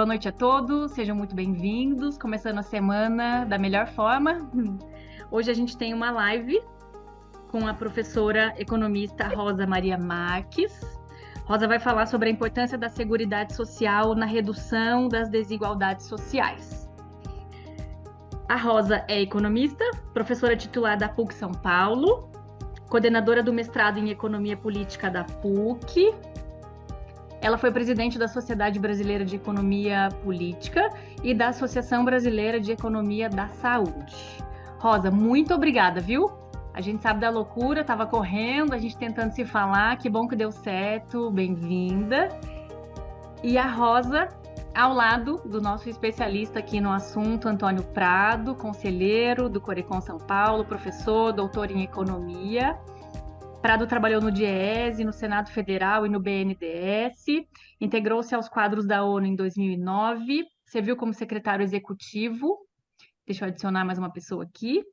Boa noite a todos, sejam muito bem-vindos. Começando a semana da melhor forma. Hoje a gente tem uma live com a professora economista Rosa Maria Marques. Rosa vai falar sobre a importância da Seguridade Social na redução das desigualdades sociais. A Rosa é economista, professora titular da PUC São Paulo, coordenadora do mestrado em Economia Política da PUC. Ela foi presidente da Sociedade Brasileira de Economia Política e da Associação Brasileira de Economia da Saúde. Rosa, muito obrigada, viu? A gente sabe da loucura, estava correndo, a gente tentando se falar, que bom que deu certo, bem-vinda. E a Rosa, ao lado do nosso especialista aqui no assunto, Antônio Prado, conselheiro do Corecon São Paulo, professor, doutor em Economia. Prado trabalhou no DIEESE, no Senado Federal e no BNDES, integrou-se aos quadros da ONU em 2009, serviu como secretário executivo, deixa eu adicionar mais uma pessoa aqui,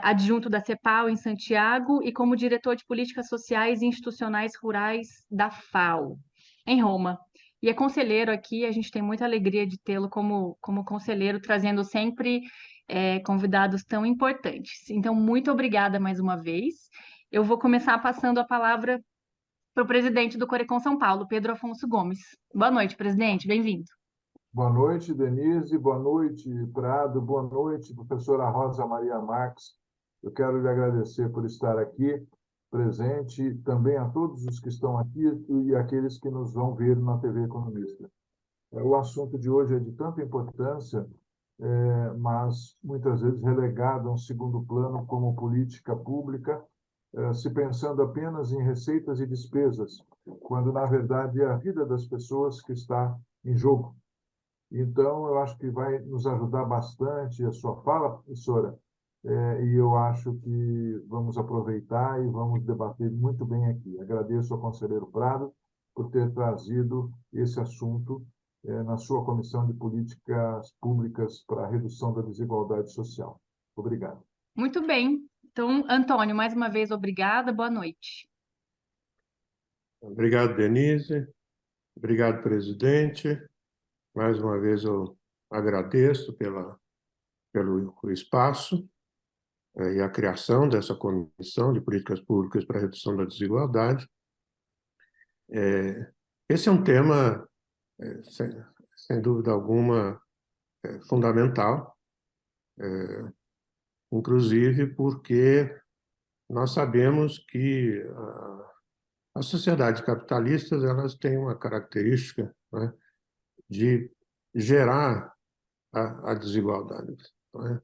adjunto da CEPAL em Santiago e como diretor de políticas sociais e institucionais rurais da FAO, em Roma. E é conselheiro aqui, a gente tem muita alegria de tê-lo como conselheiro, trazendo sempre convidados tão importantes. Então, muito obrigada mais uma vez. Eu vou começar passando a palavra para o presidente do Corecon São Paulo, Pedro Afonso Gomes. Boa noite, presidente, bem-vindo. Boa noite, Denise. Boa noite, Prado. Boa noite, professora Rosa Maria Marques. Eu quero lhe agradecer por estar aqui, presente, também a todos os que estão aqui e aqueles que nos vão ver na TV Economista. O assunto de hoje é de tanta importância, mas muitas vezes relegado a um segundo plano como política pública, se pensando apenas em receitas e despesas, quando, na verdade, é a vida das pessoas que está em jogo. Então, eu acho que vai nos ajudar bastante a sua fala, professora, e eu acho que vamos aproveitar e vamos debater muito bem aqui. Agradeço ao conselheiro Prado por ter trazido esse assunto na sua Comissão de Políticas Públicas para a Redução da Desigualdade Social. Obrigado. Muito bem. Então, Antônio, mais uma vez, obrigada. Boa noite. Obrigado, Denise. Obrigado, presidente. Mais uma vez eu agradeço pelo espaço e a criação dessa Comissão de Políticas Públicas para a Redução da Desigualdade. Esse é um tema, sem dúvida alguma, fundamental, inclusive porque nós sabemos que as sociedades capitalistas elas têm uma característica, né, de gerar a desigualdade. Né?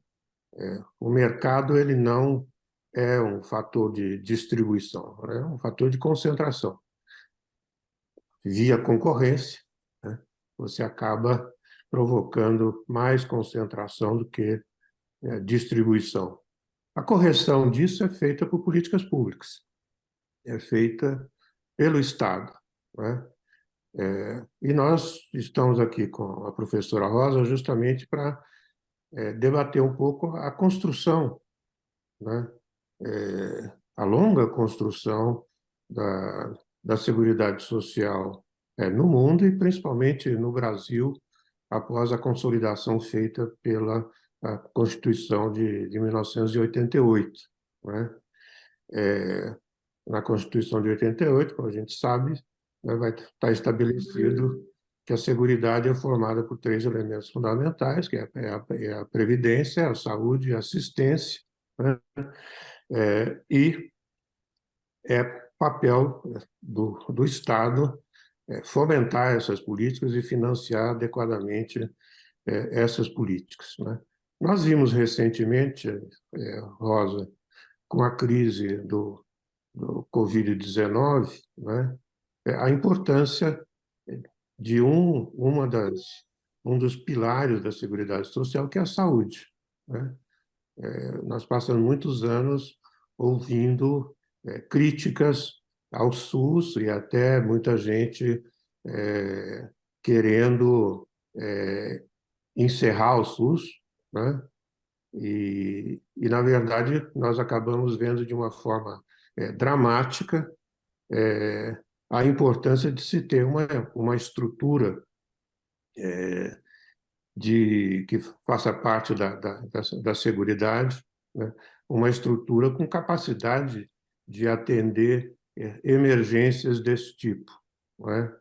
O mercado ele não é um fator de distribuição, é um fator de concentração. Via concorrência, né, você acaba provocando mais concentração do que distribuição. A correção disso é feita por políticas públicas, é feita pelo Estado, né? E nós estamos aqui com a professora Rosa justamente para debater um pouco a construção, né? A longa construção da Seguridade Social no mundo e principalmente no Brasil, após a consolidação feita pela Constituição de 1988. Né? Na Constituição de 88, como a gente sabe, vai estar estabelecido que a Seguridade é formada por 3 elementos fundamentais, que é a previdência, a saúde e a assistência, né? E é papel do Estado fomentar essas políticas e financiar adequadamente essas políticas. Né? Nós vimos recentemente, Rosa, com a crise do Covid-19, né, a importância de um dos pilares da Seguridade Social, que é a saúde. Né? Nós passamos muitos anos ouvindo críticas ao SUS e até muita gente querendo encerrar o SUS, né? Na verdade, nós acabamos vendo de uma forma dramática a importância de se ter uma estrutura que faça parte da Seguridade, né? Uma estrutura com capacidade de atender emergências desse tipo, não é?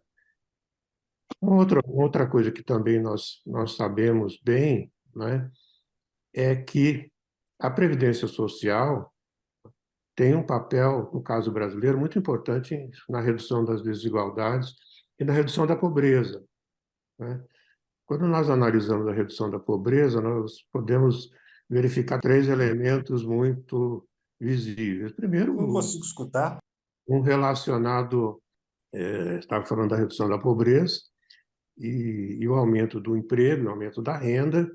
Outra coisa que também nós sabemos bem, né, é que a Previdência Social tem um papel, no caso brasileiro, muito importante na redução das desigualdades e na redução da pobreza, né? Quando nós analisamos a redução da pobreza, nós podemos verificar 3 elementos muito visíveis. Primeiro, Não consigo escutar. um relacionado, estava falando da redução da pobreza, e o aumento do emprego, o aumento da renda,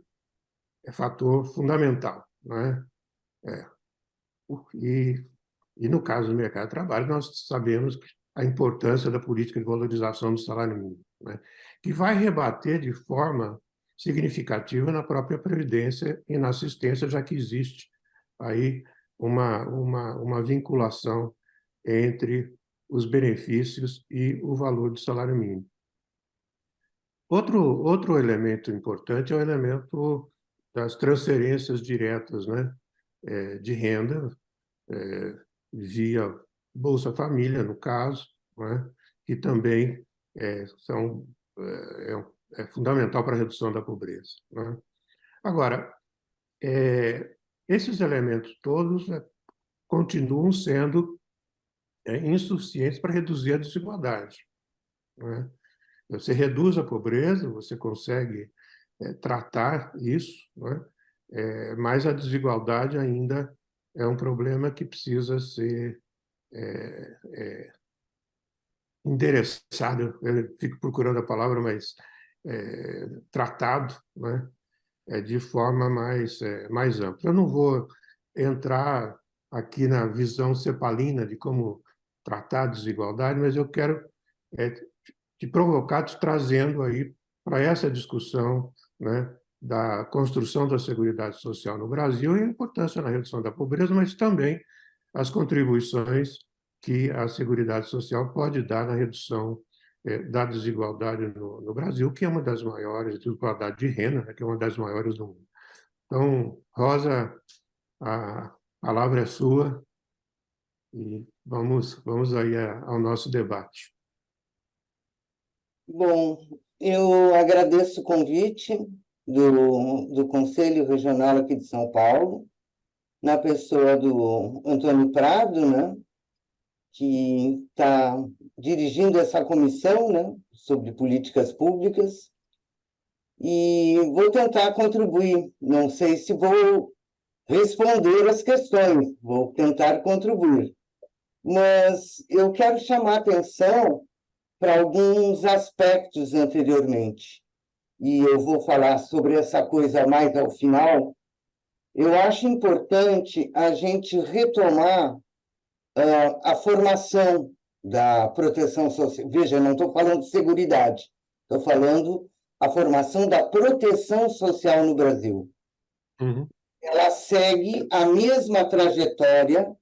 é fator fundamental, não é? E no caso do mercado de trabalho, nós sabemos a importância da política de valorização do salário mínimo, né? Que vai rebater de forma significativa na própria Previdência e na assistência, já que existe aí uma vinculação entre os benefícios e o valor do salário mínimo. Outro elemento importante é o elemento das transferências diretas, né, de renda, via Bolsa Família, no caso, né, que também é fundamental para a redução da pobreza, né? Agora, esses elementos todos continuam sendo insuficientes para reduzir a desigualdade, né? Você reduz a pobreza, você consegue tratar isso, né? Mas a desigualdade ainda é um problema que precisa ser endereçado, eu fico procurando a palavra, mas tratado, né? De forma mais ampla. Eu não vou entrar aqui na visão cepalina de como tratar a desigualdade, mas eu quero te provocar, te trazendo aí para essa discussão, né, da construção da Seguridade Social no Brasil e a importância na redução da pobreza, mas também as contribuições que a Seguridade Social pode dar na redução da desigualdade no Brasil, que é uma das maiores, desigualdade de renda, né, que é uma das maiores do mundo. Então, Rosa, a palavra é sua e vamos aí ao nosso debate. Bom, eu agradeço o convite do Conselho Regional aqui de São Paulo, na pessoa do Antônio Prado, né, que está dirigindo essa comissão, né, sobre políticas públicas, e vou tentar contribuir. Não sei se vou responder as questões, vou tentar contribuir. Mas eu quero chamar a atenção para alguns aspectos anteriormente, e eu vou falar sobre essa coisa mais ao final. Eu acho importante a gente retomar a formação da proteção social. Veja, eu não estou falando de seguridade, estou falando a formação da proteção social no Brasil. Uhum. Ela segue a mesma trajetória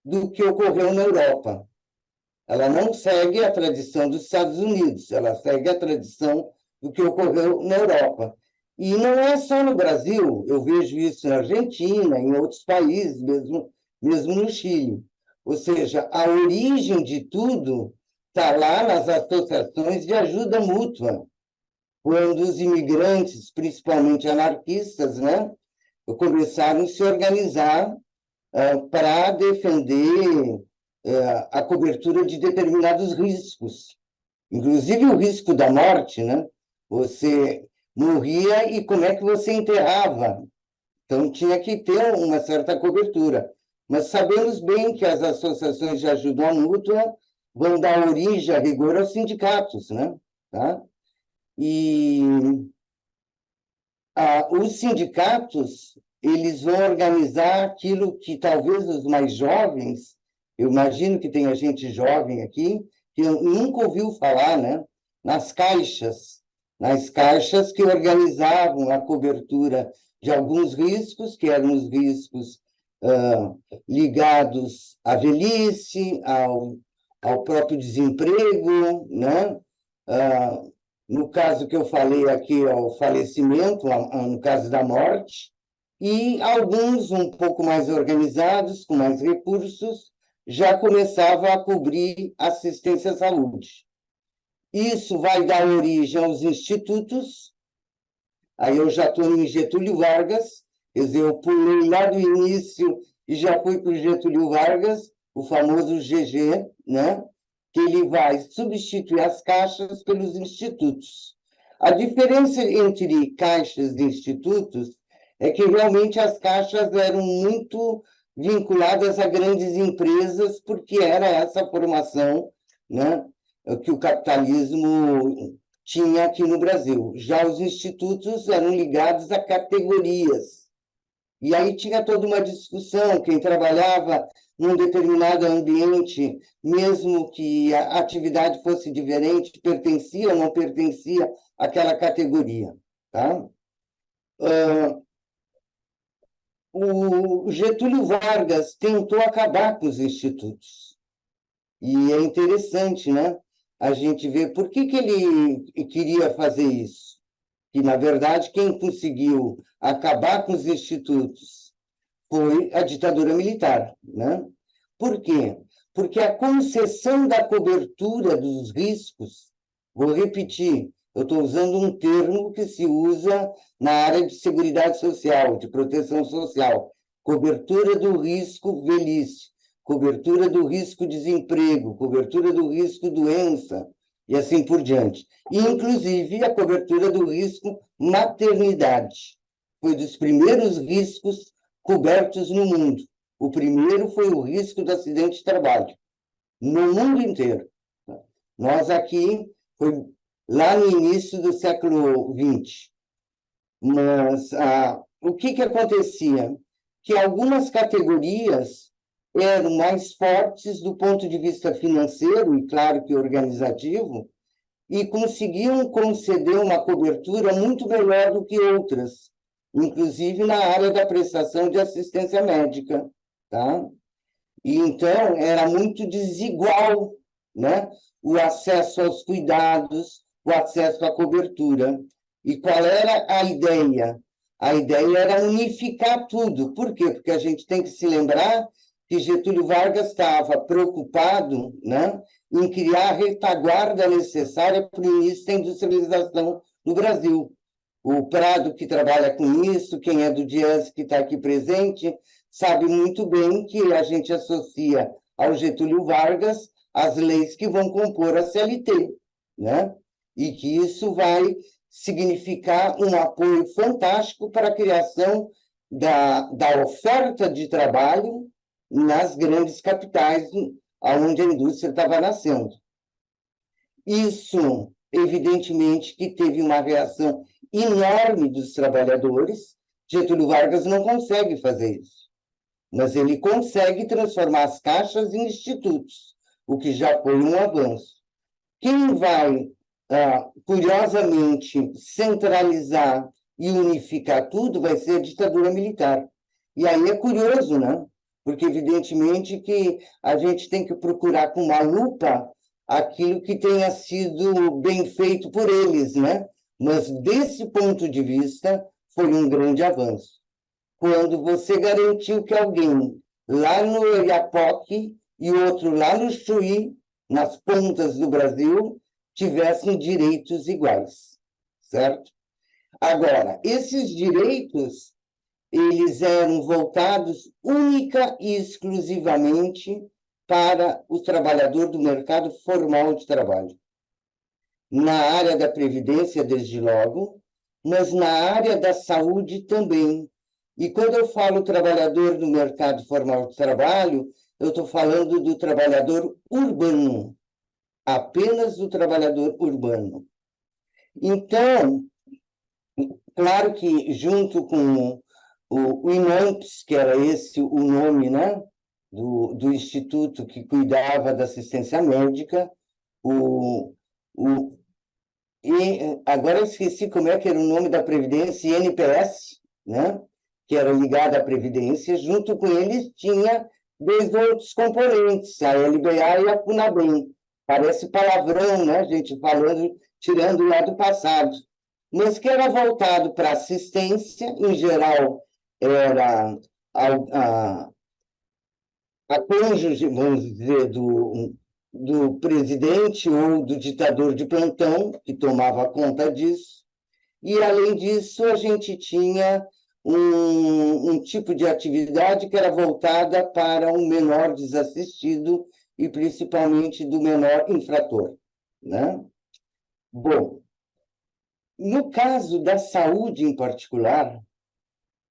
do que ocorreu na Europa. Ela não segue a tradição dos Estados Unidos, ela segue a tradição do que ocorreu na Europa. E não é só no Brasil, eu vejo isso na Argentina, em outros países, mesmo no Chile. Ou seja, a origem de tudo está lá nas associações de ajuda mútua, quando os imigrantes, principalmente anarquistas, né, começaram a se organizar para defender a cobertura de determinados riscos, inclusive o risco da morte, né? Você morria e como é que você enterrava? Então, tinha que ter uma certa cobertura. Mas sabemos bem que as associações de ajuda mútua vão dar origem, a rigor, aos sindicatos, né? Tá? E os sindicatos, eles vão organizar aquilo que talvez os mais jovens, eu imagino que tenha gente jovem aqui, que nunca ouviu falar, né? Nas caixas que organizavam a cobertura de alguns riscos, que eram os riscos ligados à velhice, ao próprio desemprego, né? no caso que eu falei aqui, o falecimento, no caso da morte, e alguns um pouco mais organizados, com mais recursos, já começavam a cobrir assistência à saúde. Isso vai dar origem aos institutos. Aí eu já estou em Getúlio Vargas, quer dizer, eu pulei lá do início e já fui para o Getúlio Vargas, o famoso GG, né? Que ele vai substituir as caixas pelos institutos. A diferença entre caixas e institutos é que realmente as caixas eram muito vinculadas a grandes empresas, porque era essa formação, né, que o capitalismo tinha aqui no Brasil. Já os institutos eram ligados a categorias. E aí tinha toda uma discussão, quem trabalhava num determinado ambiente, mesmo que a atividade fosse diferente, pertencia ou não pertencia àquela categoria. Tá? O Getúlio Vargas tentou acabar com os institutos. E é interessante, né? A gente ver por que ele queria fazer isso. Que, na verdade, quem conseguiu acabar com os institutos foi a ditadura militar, né? Por quê? Porque a concessão da cobertura dos riscos, vou repetir, eu estou usando um termo que se usa na área de seguridade social, de proteção social, cobertura do risco velhice, cobertura do risco desemprego, cobertura do risco doença, e assim por diante. E, inclusive, a cobertura do risco maternidade. Foi dos primeiros riscos cobertos no mundo. O primeiro foi o risco do acidente de trabalho, no mundo inteiro. Nós aqui, foi lá no início do século XX. Mas o que acontecia? Que algumas categorias eram mais fortes do ponto de vista financeiro, e claro que organizativo, e conseguiam conceder uma cobertura muito melhor do que outras, inclusive na área da prestação de assistência médica. Tá? E, então, era muito desigual, né? O acesso aos cuidados, o acesso à cobertura. E qual era a ideia? A ideia era unificar tudo. Por quê? Porque a gente tem que se lembrar que Getúlio Vargas estava preocupado, né, em criar a retaguarda necessária para o início da industrialização no Brasil. O Prado, que trabalha com isso, quem é do Dias que está aqui presente, sabe muito bem que a gente associa ao Getúlio Vargas as leis que vão compor a CLT, né? E que isso vai significar um apoio fantástico para a criação da oferta de trabalho nas grandes capitais, onde a indústria estava nascendo. Isso, evidentemente, que teve uma reação enorme dos trabalhadores. Getúlio Vargas não consegue fazer isso, mas ele consegue transformar as caixas em institutos, o que já foi um avanço. Quem vai, curiosamente, centralizar e unificar tudo vai ser a ditadura militar. E aí é curioso, né? Porque, evidentemente, que a gente tem que procurar com uma lupa aquilo que tenha sido bem feito por eles, né? Mas, desse ponto de vista, foi um grande avanço. Quando você garantiu que alguém lá no Oiapoque e outro lá no Chuí, nas pontas do Brasil, tivessem direitos iguais, certo? Agora, esses direitos, eles eram voltados única e exclusivamente para o trabalhador do mercado formal de trabalho. Na área da Previdência, desde logo, mas na área da saúde também. E quando eu falo trabalhador do mercado formal de trabalho, eu estou falando do trabalhador urbano, apenas do trabalhador urbano. Então, claro que junto com o INAMPS, que era esse o nome, né, do instituto que cuidava da assistência médica, e agora eu esqueci como é que era o nome da Previdência, INPS, né, que era ligada à Previdência, junto com eles tinha dois outros componentes, a LBA e a FUNABEM. Parece palavrão, né, gente falando tirando o lado passado, mas que era voltado para assistência, em geral, era a cônjuge, vamos dizer, do presidente ou do ditador de plantão, que tomava conta disso. E, além disso, a gente tinha um tipo de atividade que era voltada para um menor desassistido e, principalmente, do menor infrator, né? Bom, no caso da saúde em particular,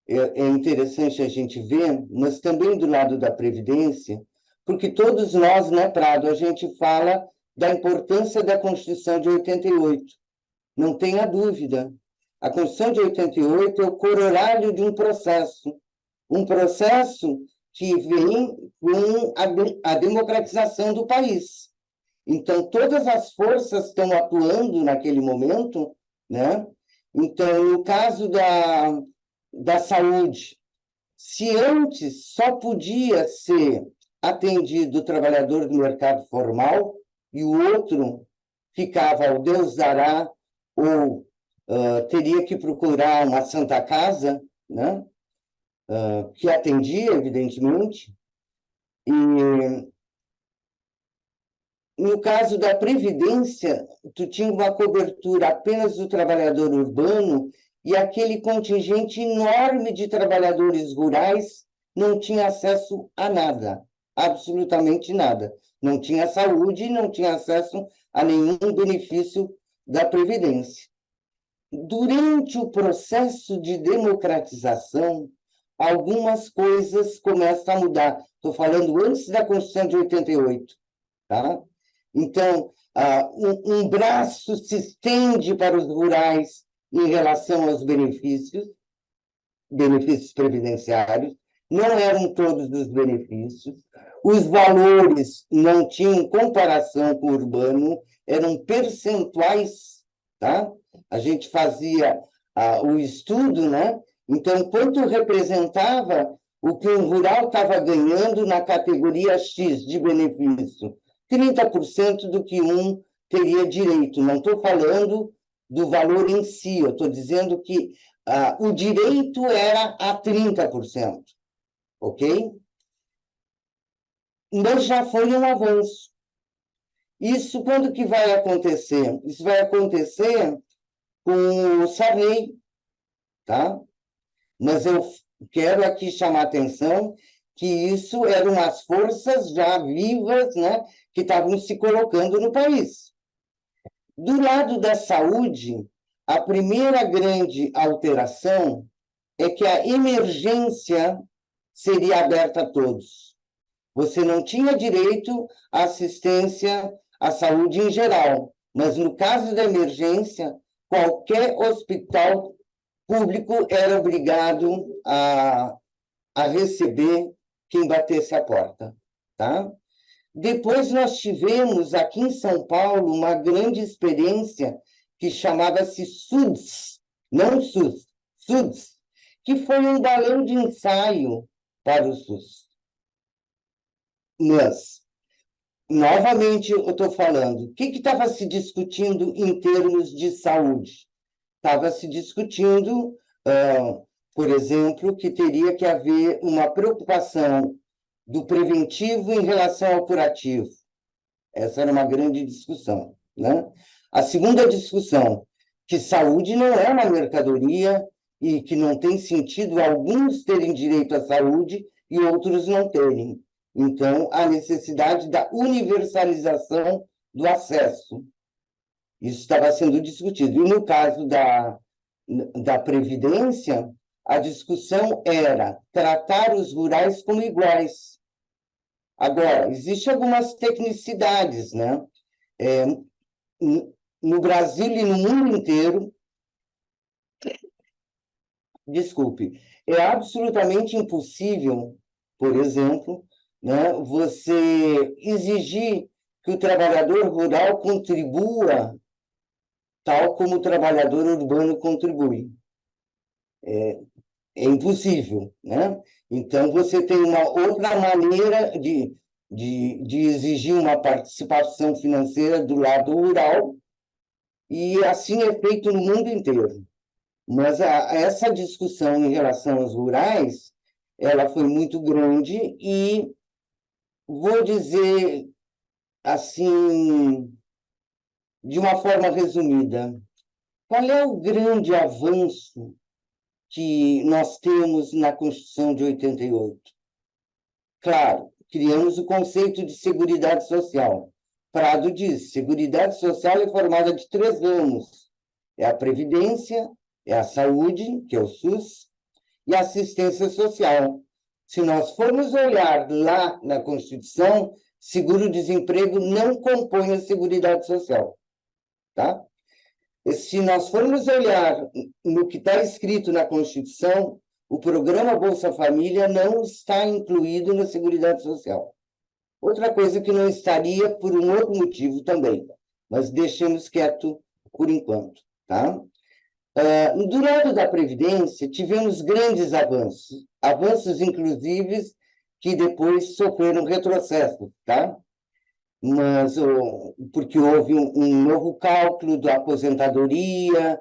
é interessante a gente ver, mas também do lado da Previdência, porque todos nós, né, Prado, a gente fala da importância da Constituição de 88. Não tenha dúvida. A Constituição de 88 é o corolário de um processo que vem com a democratização do país. Então, todas as forças estão atuando naquele momento, né? Então, no caso da saúde, se antes só podia ser atendido o trabalhador do mercado formal e o outro ficava ao Deus dará ou teria que procurar uma Santa Casa, né? Que atendia, evidentemente, e no caso da Previdência, tu tinha uma cobertura apenas do trabalhador urbano e aquele contingente enorme de trabalhadores rurais não tinha acesso a nada, absolutamente nada. Não tinha saúde, não tinha acesso a nenhum benefício da Previdência. Durante o processo de democratização, algumas coisas começam a mudar. Estou falando antes da Constituição de 88, tá? Então, um braço se estende para os rurais em relação aos benefícios previdenciários, não eram todos os benefícios, os valores não tinham comparação com o urbano, eram percentuais, tá? A gente fazia o estudo, né? Então, quanto representava o que um rural estava ganhando na categoria X de benefício? 30% do que um teria direito. Não estou falando do valor em si, eu estou dizendo que o direito era a 30%, ok? Mas já foi um avanço. Isso quando que vai acontecer? Isso vai acontecer com o Sarney, tá? Mas eu quero aqui chamar a atenção que isso eram as forças já vivas, né, que estavam se colocando no país. Do lado da saúde, a primeira grande alteração é que a emergência seria aberta a todos. Você não tinha direito à assistência à saúde em geral, mas no caso da emergência, qualquer hospital público era obrigado a receber quem batesse a porta, tá? Depois nós tivemos aqui em São Paulo uma grande experiência que chamava-se SUDS, não SUS, SUDS, que foi um balão de ensaio para o SUS. Mas, novamente eu estou falando, o que estava se discutindo em termos de saúde? Estava se discutindo, por exemplo, que teria que haver uma preocupação do preventivo em relação ao curativo. Essa era uma grande discussão, né? A segunda discussão, que saúde não é uma mercadoria e que não tem sentido alguns terem direito à saúde e outros não terem. Então, a necessidade da universalização do acesso. Isso estava sendo discutido. E no caso da Previdência, a discussão era tratar os rurais como iguais. Agora, existem algumas tecnicidades, né? No Brasil e no mundo inteiro, desculpe, é absolutamente impossível, por exemplo, né, você exigir que o trabalhador rural contribua tal como o trabalhador urbano contribui. É impossível, né? Então, você tem uma outra maneira de exigir uma participação financeira do lado rural e assim é feito no mundo inteiro. Mas essa discussão em relação aos rurais, ela foi muito grande e vou dizer assim, de uma forma resumida, qual é o grande avanço que nós temos na Constituição de 88? Claro, criamos o conceito de Seguridade Social. Prado diz, Seguridade Social é formada de 3 ramos. É a Previdência, é a Saúde, que é o SUS, e a Assistência Social. Se nós formos olhar lá na Constituição, seguro-desemprego não compõe a Seguridade Social. Tá? Se nós formos olhar no que está escrito na Constituição, o programa Bolsa Família não está incluído na Seguridade Social. Outra coisa que não estaria por um outro motivo também, mas deixemos quieto por enquanto. Tá? Do lado da Previdência, tivemos grandes avanços inclusive que depois sofreram retrocesso, tá? Mas porque houve um novo cálculo da aposentadoria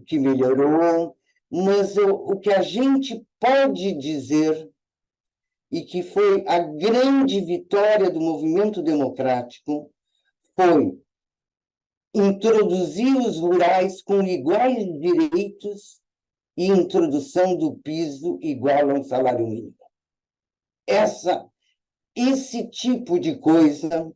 que melhorou, mas o que a gente pode dizer e que foi a grande vitória do movimento democrático foi introduzir os rurais com iguais direitos e introdução do piso igual a um salário mínimo. Esse tipo de coisa,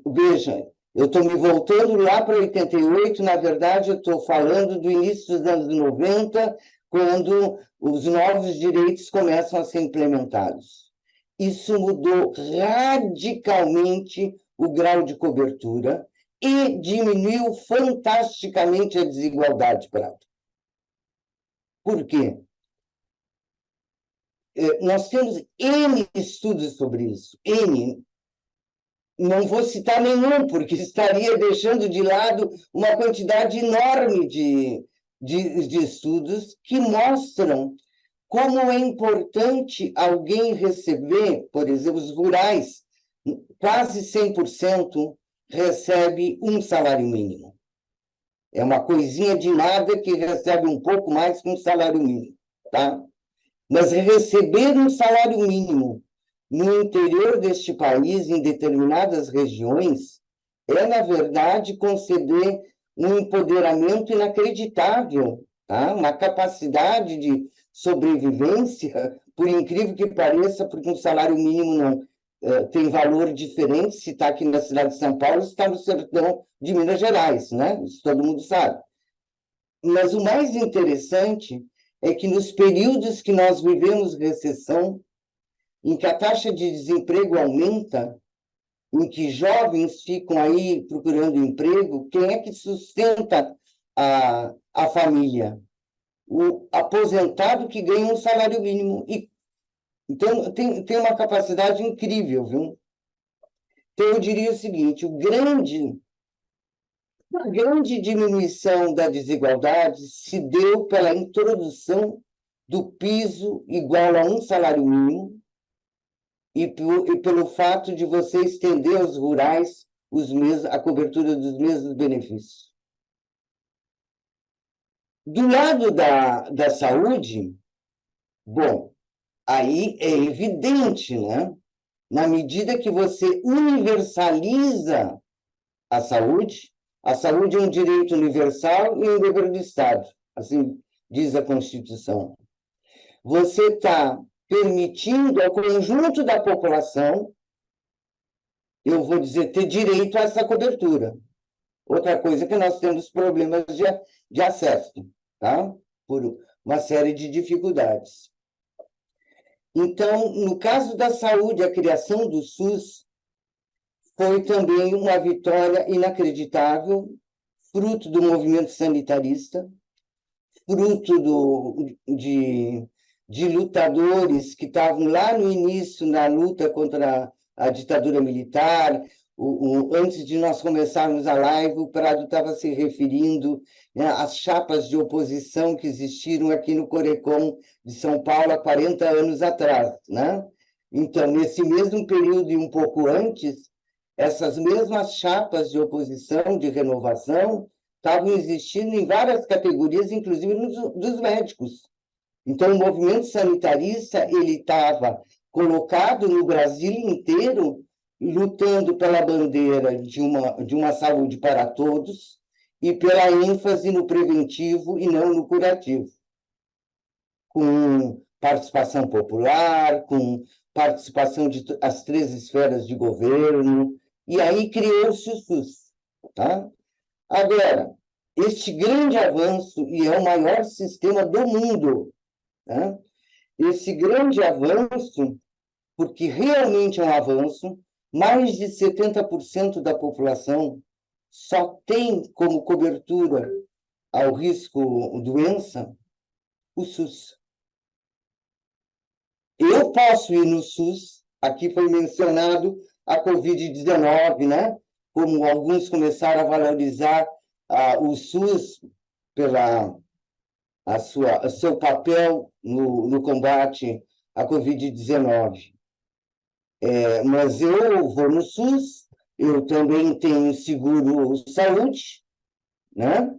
veja, eu estou me voltando lá para 88, na verdade eu estou falando do início dos anos 90, quando os novos direitos começam a ser implementados. Isso mudou radicalmente o grau de cobertura e diminuiu fantasticamente a desigualdade, Prado. Por quê? Nós temos N estudos sobre isso, N. Não vou citar nenhum, porque estaria deixando de lado uma quantidade enorme de estudos que mostram como é importante alguém receber, por exemplo, os rurais, quase 100% recebe um salário mínimo. É uma coisinha de nada que recebe um pouco mais que um salário mínimo, tá? Mas receber um salário mínimo no interior deste país, em determinadas regiões, é, na verdade, conceder um empoderamento inacreditável, tá? Uma capacidade de sobrevivência, por incrível que pareça, porque um salário mínimo não tem valor diferente se está aqui na cidade de São Paulo, se está no sertão de Minas Gerais, né? Isso todo mundo sabe. Mas o mais interessante é que nos períodos que nós vivemos recessão, em que a taxa de desemprego aumenta, em que jovens ficam aí procurando emprego, quem é que sustenta a família? O aposentado que ganha um salário mínimo. Então, tem uma capacidade incrível, viu? Então, eu diria o seguinte, a grande diminuição da desigualdade se deu pela introdução do piso igual a um salário mínimo e pelo fato de você estender aos rurais a cobertura dos mesmos benefícios. Do lado da saúde, bom, aí é evidente, né? Na medida que você universaliza a saúde é um direito universal e um dever do Estado, assim diz a Constituição. Você está permitindo ao conjunto da população, eu vou dizer, ter direito a essa cobertura. Outra coisa é que nós temos problemas de acesso, tá? Por uma série de dificuldades. Então, no caso da saúde, a criação do SUS foi também uma vitória inacreditável, fruto do movimento sanitarista, fruto de lutadores que estavam lá no início na luta contra a ditadura militar. Antes de nós começarmos a live, o Prado estava se referindo, né, às chapas de oposição que existiram aqui no Corecon de São Paulo há 40 anos atrás, né? Então, nesse mesmo período e um pouco antes, essas mesmas chapas de oposição, de renovação, estavam existindo em várias categorias, inclusive dos médicos. Então, o movimento sanitarista ele estava colocado no Brasil inteiro, lutando pela bandeira de uma saúde para todos e pela ênfase no preventivo e não no curativo, com participação popular, com participação de as 3 esferas de governo, e aí criou-se o SUS. Tá? Agora, este grande avanço, e é o maior sistema do mundo, tá? Esse grande avanço, porque realmente é um avanço, mais de 70% da população só tem como cobertura ao risco doença o SUS. Eu posso ir no SUS, aqui foi mencionado a Covid-19, né? Como alguns começaram a valorizar o SUS pela seu papel no combate à Covid-19. Mas eu vou no SUS, eu também tenho seguro-saúde, né?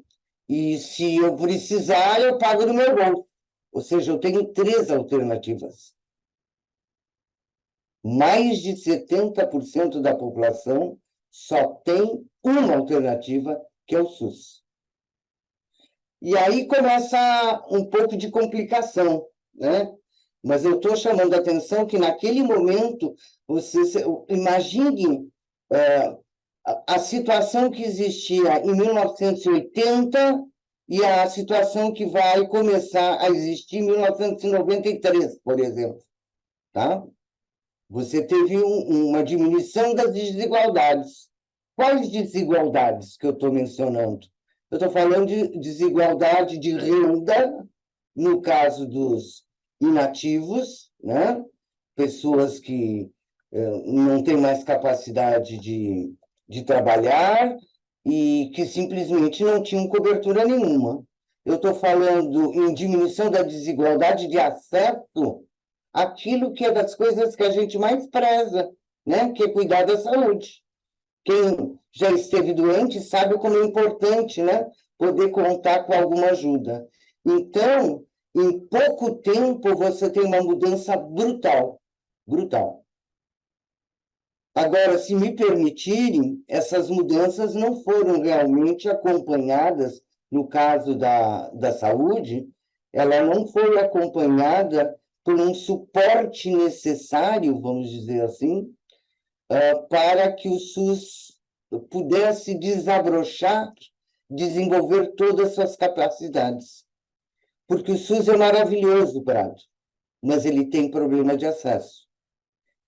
E se eu precisar, eu pago no meu bolso. Ou seja, eu tenho 3 alternativas. Mais de 70% da população só tem uma alternativa, que é o SUS. E aí começa um pouco de complicação, né? Mas eu estou chamando a atenção que, naquele momento, você imagine a situação que existia em 1980 e a situação que vai começar a existir em 1993, por exemplo. Tá? Você teve uma diminuição das desigualdades. Quais desigualdades que eu estou mencionando? Eu estou falando de desigualdade de renda, no caso dos inativos, né? Pessoas que não têm mais capacidade de trabalhar e que simplesmente não tinham cobertura nenhuma. Eu estou falando em diminuição da desigualdade de acesso àquilo que é das coisas que a gente mais preza, né? Que é cuidar da saúde. Quem já esteve doente sabe como é importante, né? Poder contar com alguma ajuda. Então, em pouco tempo, você tem uma mudança brutal. Brutal. Agora, se me permitirem, essas mudanças não foram realmente acompanhadas, no caso da saúde, ela não foi acompanhada por um suporte necessário, vamos dizer assim, para que o SUS pudesse desabrochar, desenvolver todas as suas capacidades. Porque o SUS é maravilhoso, Prado, mas ele tem problema de acesso.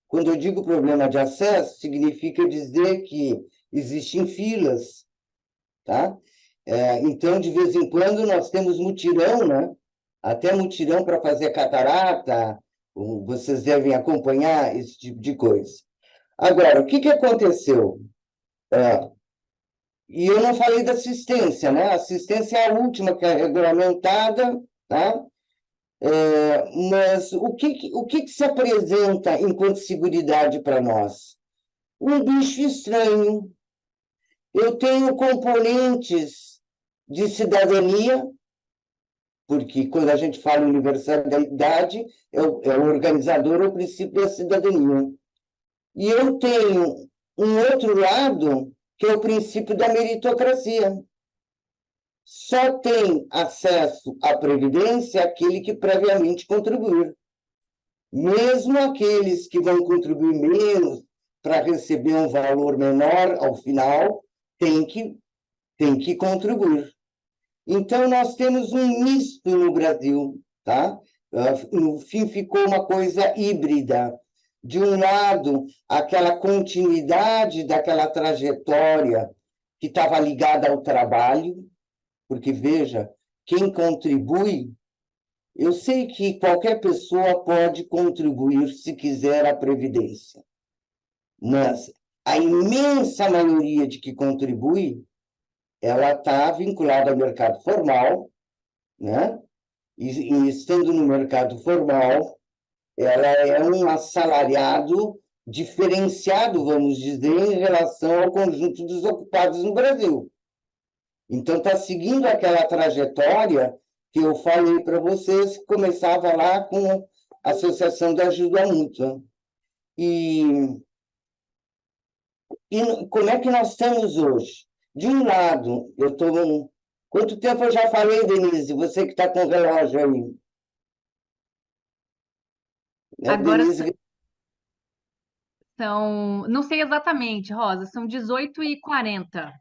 Quando eu digo problema de acesso, significa dizer que existem filas, tá? Então, de vez em quando, nós temos mutirão, né? Até mutirão para fazer catarata, vocês devem acompanhar esse tipo de coisa. Agora, o que aconteceu? E eu não falei da assistência, né? A assistência é a última que é regulamentada, tá? Mas o que se apresenta enquanto seguridade para nós? Um bicho estranho. Eu tenho componentes de cidadania, porque quando a gente fala em universalidade, o organizador é o princípio da cidadania. E eu tenho um outro lado, que é o princípio da meritocracia. Só tem acesso à previdência aquele que previamente contribuir. Mesmo aqueles que vão contribuir menos para receber um valor menor ao final, tem que contribuir. Então, nós temos um misto no Brasil, tá? No fim, ficou uma coisa híbrida. De um lado, aquela continuidade daquela trajetória que estava ligada ao trabalho, porque, veja, quem contribui, eu sei que qualquer pessoa pode contribuir, se quiser, à Previdência, mas a imensa maioria de que contribui, ela está vinculada ao mercado formal, né? E estando no mercado formal, ela é um assalariado diferenciado, vamos dizer, em relação ao conjunto dos ocupados no Brasil. Então, está seguindo aquela trajetória que eu falei para vocês, que começava lá com a Associação de Ajuda Mútua. E como é que nós estamos hoje? De um lado, eu estou... Quanto tempo eu já falei, Denise? Você que está com o relógio aí. Né, Agora Denise? são, não sei exatamente, Rosa, são 18h40.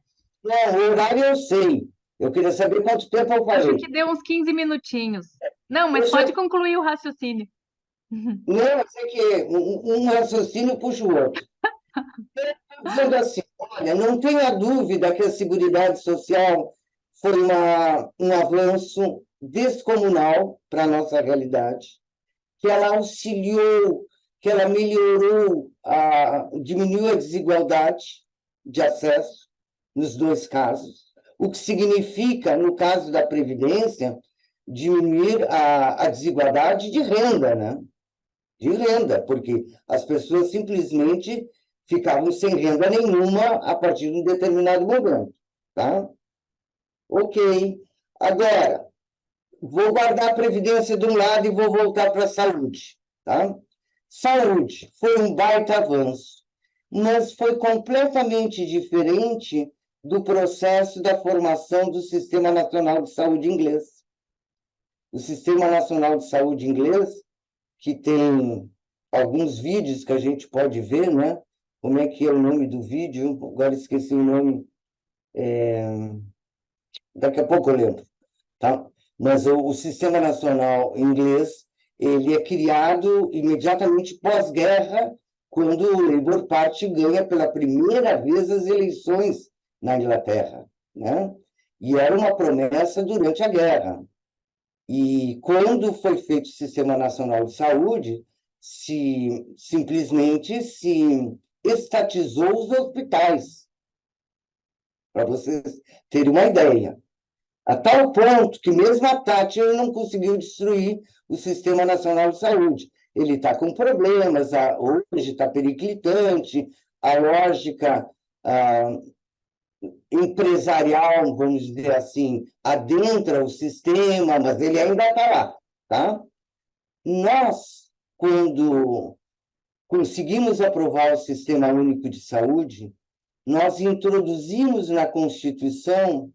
Não, o horário eu sei. Eu queria saber quanto tempo eu Acho falei. que deu uns 15 minutinhos. Não, mas Eu pode sei- concluir o raciocínio. Não, eu sei que um raciocínio puxa o outro. Dizendo assim, olha, não tenha dúvida que a Seguridade Social foi um avanço descomunal para a nossa realidade, que ela auxiliou, que ela melhorou, diminuiu a desigualdade de acesso nos dois casos, o que significa, no caso da Previdência, diminuir a desigualdade de renda, né? De renda, porque as pessoas simplesmente ficavam sem renda nenhuma a partir de um determinado momento, tá? Ok. Agora, vou guardar a Previdência de um lado e vou voltar para a saúde, tá? Saúde foi um baita avanço, mas foi completamente diferente do processo da formação do Sistema Nacional de Saúde inglês. O Sistema Nacional de Saúde inglês, que tem alguns vídeos que a gente pode ver, né? Como é que é o nome do vídeo? Agora esqueci o nome. Daqui a pouco eu lembro, tá? Mas o Sistema Nacional inglês, ele é criado imediatamente pós-guerra, quando o Labour Party ganha pela primeira vez as eleições na Inglaterra, né? E era uma promessa durante a guerra. E quando foi feito o Sistema Nacional de Saúde, simplesmente se estatizou os hospitais, para vocês terem uma ideia. A tal ponto que mesmo a Thatcher não conseguiu destruir o Sistema Nacional de Saúde. Ele está com problemas, hoje está periclitante, a lógica empresarial, vamos dizer assim, adentra o sistema, mas ele ainda está lá, tá? Nós, quando conseguimos aprovar o Sistema Único de Saúde, nós introduzimos na Constituição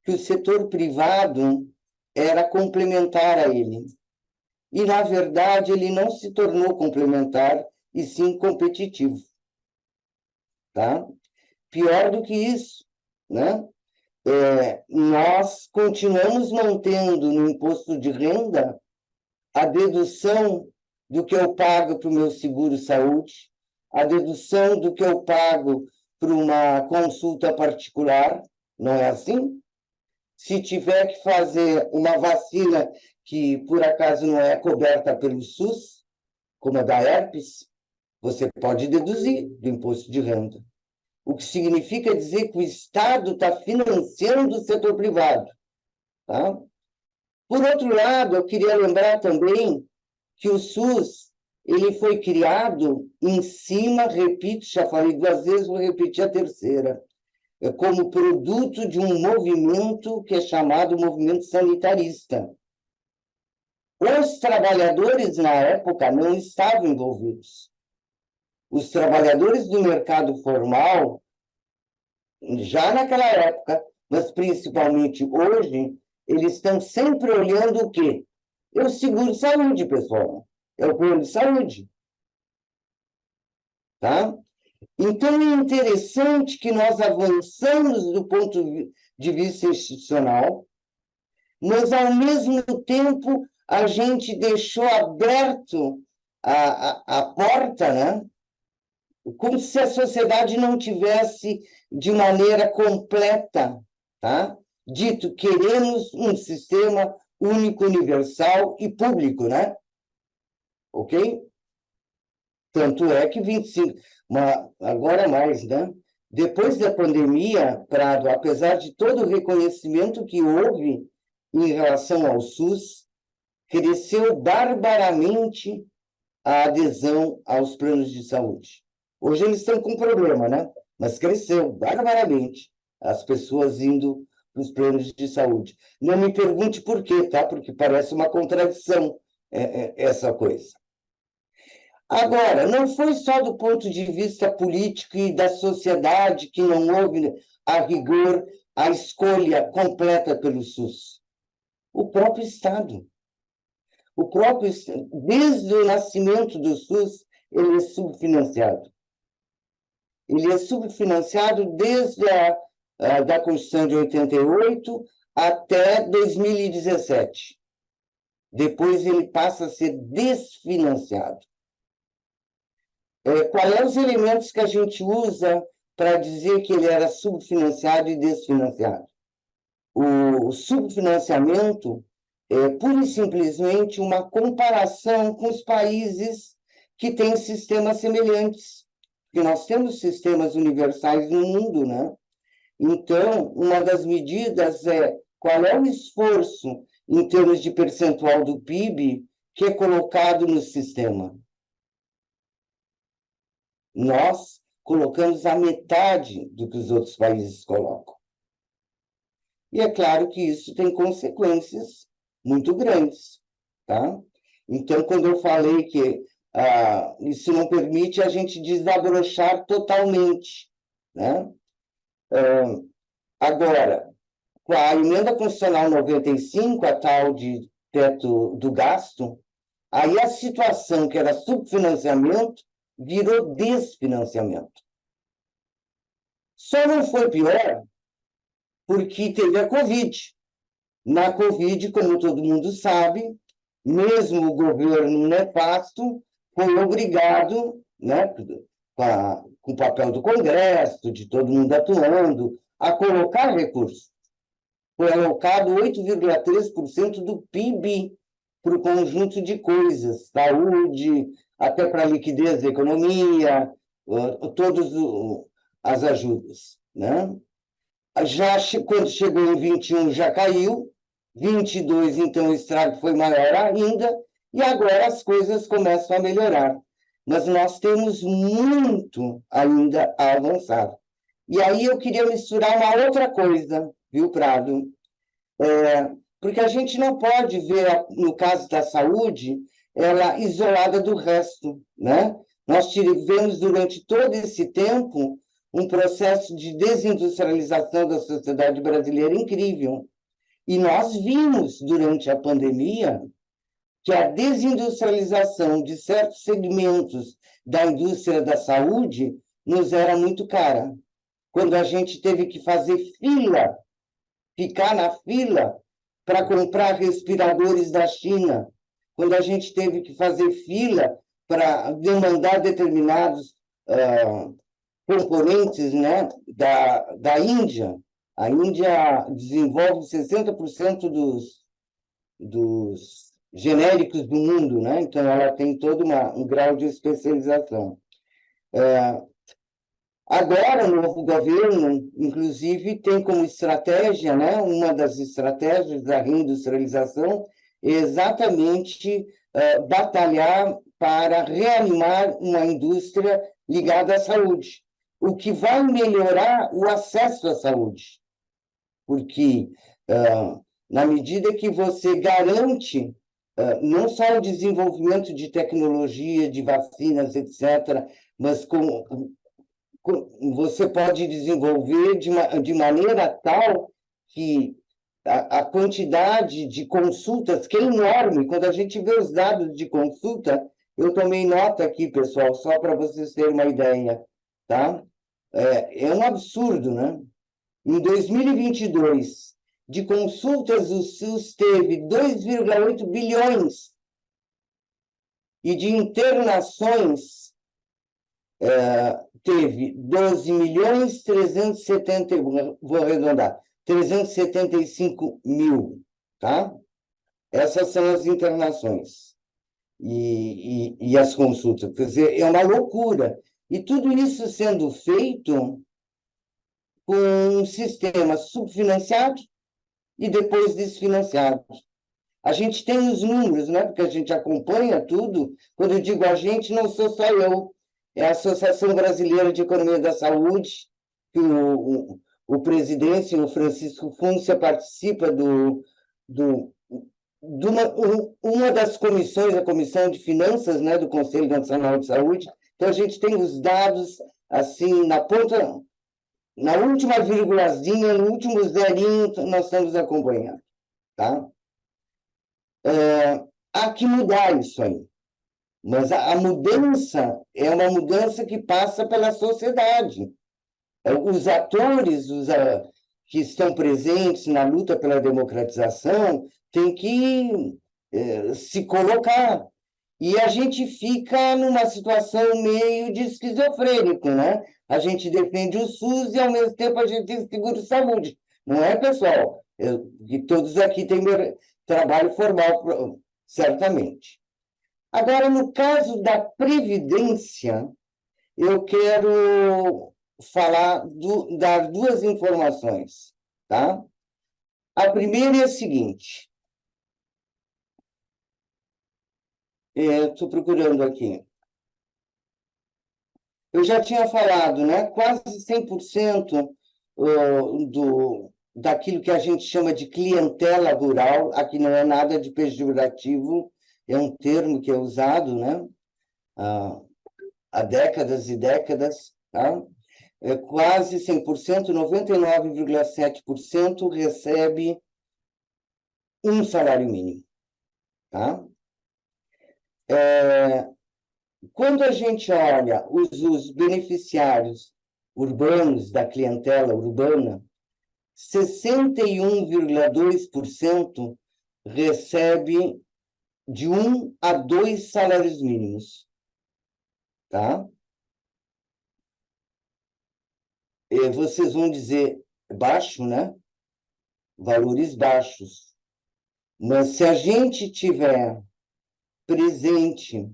que o setor privado era complementar a ele. E, na verdade, ele não se tornou complementar, e sim competitivo. Tá? Pior do que isso, né? Nós continuamos mantendo no imposto de renda a dedução do que eu pago para o meu seguro-saúde, a dedução do que eu pago para uma consulta particular, não é assim? Se tiver que fazer uma vacina que, por acaso, não é coberta pelo SUS, como a da herpes, você pode deduzir do imposto de renda. O que significa dizer que o Estado está financiando o setor privado. Tá? Por outro lado, eu queria lembrar também que o SUS ele foi criado em cima, repito, já falei 2 vezes, vou repetir a terceira, como produto de um movimento que é chamado movimento sanitarista. Os trabalhadores, na época, não estavam envolvidos. Os trabalhadores do mercado formal, já naquela época, mas principalmente hoje, eles estão sempre olhando o quê? É o seguro-saúde, pessoal. É o plano de saúde. Tá? Então, é interessante que nós avançamos do ponto de vista institucional, mas, ao mesmo tempo, a gente deixou aberto a porta, né? Como se a sociedade não tivesse, de maneira completa, tá? Dito, queremos um sistema único, universal e público, né? Ok? Tanto é que 25... agora mais, né? Depois da pandemia, Prado, apesar de todo o reconhecimento que houve em relação ao SUS, cresceu barbaramente a adesão aos planos de saúde. Hoje eles estão com problema, né? Mas cresceu barbaramente as pessoas indo para os planos de saúde. Não me pergunte por quê, tá? Porque parece uma contradição essa coisa. Agora, não foi só do ponto de vista político e da sociedade que não houve, a rigor, a escolha completa pelo SUS. O próprio Estado. Desde o nascimento do SUS, ele é subfinanciado. Ele é subfinanciado desde da Constituição de 88 até 2017. Depois ele passa a ser desfinanciado. Quais são os elementos que a gente usa para dizer que ele era subfinanciado e desfinanciado? O subfinanciamento é pura e simplesmente uma comparação com os países que têm sistemas semelhantes, porque nós temos sistemas universais no mundo, né? Então, uma das medidas é qual é o esforço em termos de percentual do PIB que é colocado no sistema. Nós colocamos a metade do que os outros países colocam. E é claro que isso tem consequências muito grandes, tá? Então, quando eu falei que isso não permite a gente desabrochar totalmente, né? Agora, com a emenda constitucional 95, a tal de teto do gasto, aí a situação que era subfinanciamento virou desfinanciamento. Só não foi pior porque teve a Covid. Na Covid, como todo mundo sabe, mesmo o governo nefasto foi obrigado, né, com o papel do Congresso, de todo mundo atuando, a colocar recursos. Foi alocado 8,3% do PIB para o conjunto de coisas, saúde, até para a liquidez da economia, todas as ajudas, né? Já quando chegou em 21 já caiu, 22 então o estrago foi maior ainda, e agora as coisas começam a melhorar. Mas nós temos muito ainda a avançar. E aí eu queria misturar uma outra coisa, viu, Prado? Porque a gente não pode ver, no caso da saúde, ela isolada do resto, né? Nós tivemos durante todo esse tempo um processo de desindustrialização da sociedade brasileira incrível. E nós vimos, durante a pandemia, que a desindustrialização de certos segmentos da indústria da saúde nos era muito cara. Quando a gente teve que fazer fila, ficar na fila para comprar respiradores da China, quando a gente teve que fazer fila para demandar determinados componentes, né, da Índia. A Índia desenvolve 60% dos genéricos do mundo, né? Então ela tem todo um grau de especialização. Agora, o novo governo, inclusive, tem como estratégia, né, uma das estratégias da reindustrialização, é exatamente batalhar para reanimar uma indústria ligada à saúde, o que vai melhorar o acesso à saúde, porque na medida que você garante não só o desenvolvimento de tecnologia, de vacinas, etc., mas você pode desenvolver de maneira tal que a quantidade de consultas, que é enorme, quando a gente vê os dados de consulta, eu tomei nota aqui, pessoal, só para vocês terem uma ideia, tá? É um absurdo, né? Em 2022, de consultas, o SUS teve 2,8 bilhões e de internações teve 12 milhões 370, vou arredondar, 375 mil, tá? Essas são as internações e as consultas. Quer dizer, é uma loucura. E tudo isso sendo feito com um sistema subfinanciado e depois desfinanciado. A gente tem os números, né? Porque a gente acompanha tudo. Quando eu digo a gente, não sou só eu. É a Associação Brasileira de Economia da Saúde, que o o presidente, o Francisco Fúncia, participa de uma das comissões, a Comissão de Finanças, né, do Conselho Nacional de Saúde. Então, a gente tem os dados, assim, na ponta, na última vírgulazinha, no último zerinho, nós estamos acompanhando, tá? Há que mudar isso aí. Mas a mudança é uma mudança que passa pela sociedade. Os atores que estão presentes na luta pela democratização têm que se colocar. E a gente fica numa situação meio de esquizofrênico, né? A gente defende o SUS e, ao mesmo tempo, a gente tem seguro-saúde. Não é, pessoal? Que todos aqui têm trabalho formal, certamente. Agora, no caso da Previdência, eu quero dar duas informações, tá? A primeira é a seguinte. Estou procurando aqui. Eu já tinha falado, né? Quase 100% daquilo que a gente chama de clientela rural, aqui não é nada de pejorativo, é um termo que é usado, né? Há décadas e décadas, tá? Quase 100%, 99,7% recebe um salário mínimo, tá? Quando a gente olha os beneficiários urbanos, da clientela urbana, 61,2% recebe de 1 a 2 salários mínimos, tá? E vocês vão dizer, baixo, né? Valores baixos. Mas se a gente tiver presente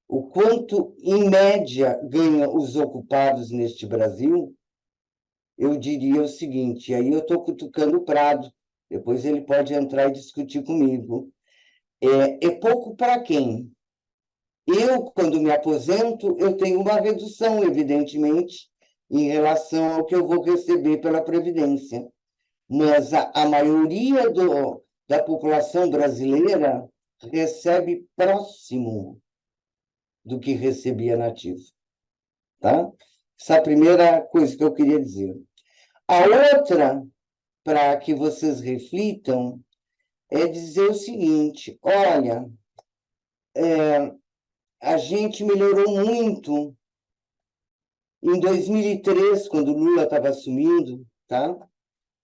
o quanto, em média, ganham os ocupados neste Brasil, eu diria o seguinte, aí eu estou cutucando o Prado, depois ele pode entrar e discutir comigo. É pouco para quem? Eu, quando me aposento, eu tenho uma redução, evidentemente, em relação ao que eu vou receber pela Previdência. Mas a maioria da população brasileira recebe próximo do que recebia na ativa. Tá? Essa é a primeira coisa que eu queria dizer. A outra, para que vocês reflitam, é dizer o seguinte, olha, a gente melhorou muito em 2003, quando o Lula estava assumindo, tá?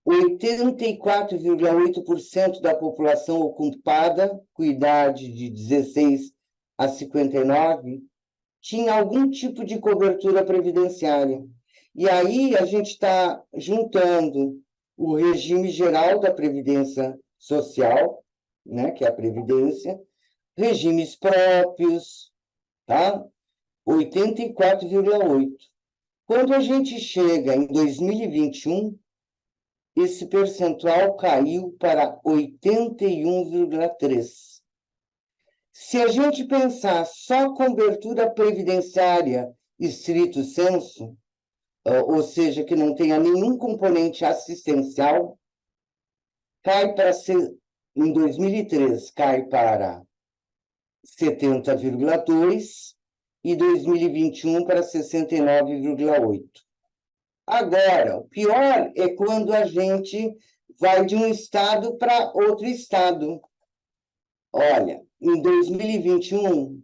84,8% da população ocupada, com idade de 16 a 59, tinha algum tipo de cobertura previdenciária. E aí a gente está juntando o regime geral da Previdência Social, né, que é a Previdência, regimes próprios, tá? 84,8%. Quando a gente chega em 2021, esse percentual caiu para 81,3%. Se a gente pensar só cobertura previdenciária estrito sensu, ou seja, que não tenha nenhum componente assistencial, em 2003 cai para 70,2% e 2021 para 69,8%. Agora, o pior é quando a gente vai de um estado para outro estado. Olha, em 2021,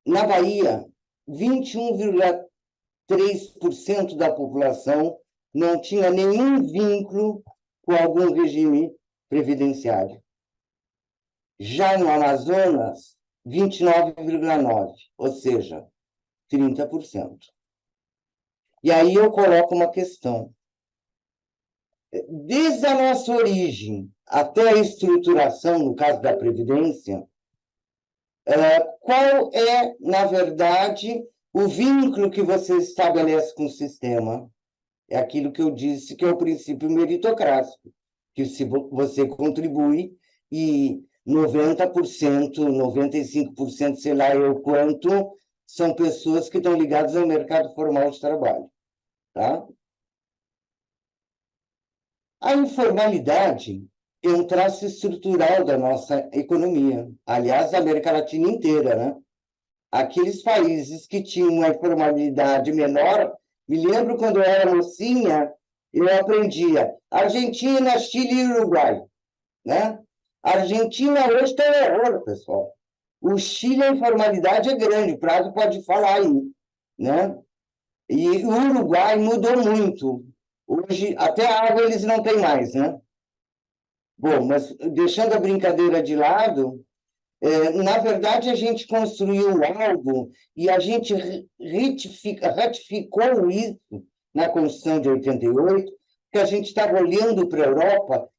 na Bahia, 21,3% da população não tinha nenhum vínculo com algum regime previdenciário. Já no Amazonas, 29,9%, ou seja, 30%. E aí eu coloco uma questão. Desde a nossa origem até a estruturação, no caso da Previdência, qual é, na verdade, o vínculo que você estabelece com o sistema? É aquilo que eu disse que é o princípio meritocrático, que se você contribui e 90%, 95%, sei lá eu quanto, são pessoas que estão ligadas ao mercado formal de trabalho. tá? A informalidade é um traço estrutural da nossa economia, aliás, da América Latina inteira, né? Aqueles países que tinham uma informalidade menor, me lembro quando eu era mocinha, eu aprendia Argentina, Chile e Uruguai, né? A Argentina hoje está um horror, pessoal. O Chile, a informalidade é grande, o Prado pode falar aí, né? E o Uruguai mudou muito. Hoje, até a água eles não têm mais, né? Bom, mas deixando a brincadeira de lado, na verdade, a gente construiu algo e a gente ratificou isso na Constituição de 88, que a gente estava olhando para a Europa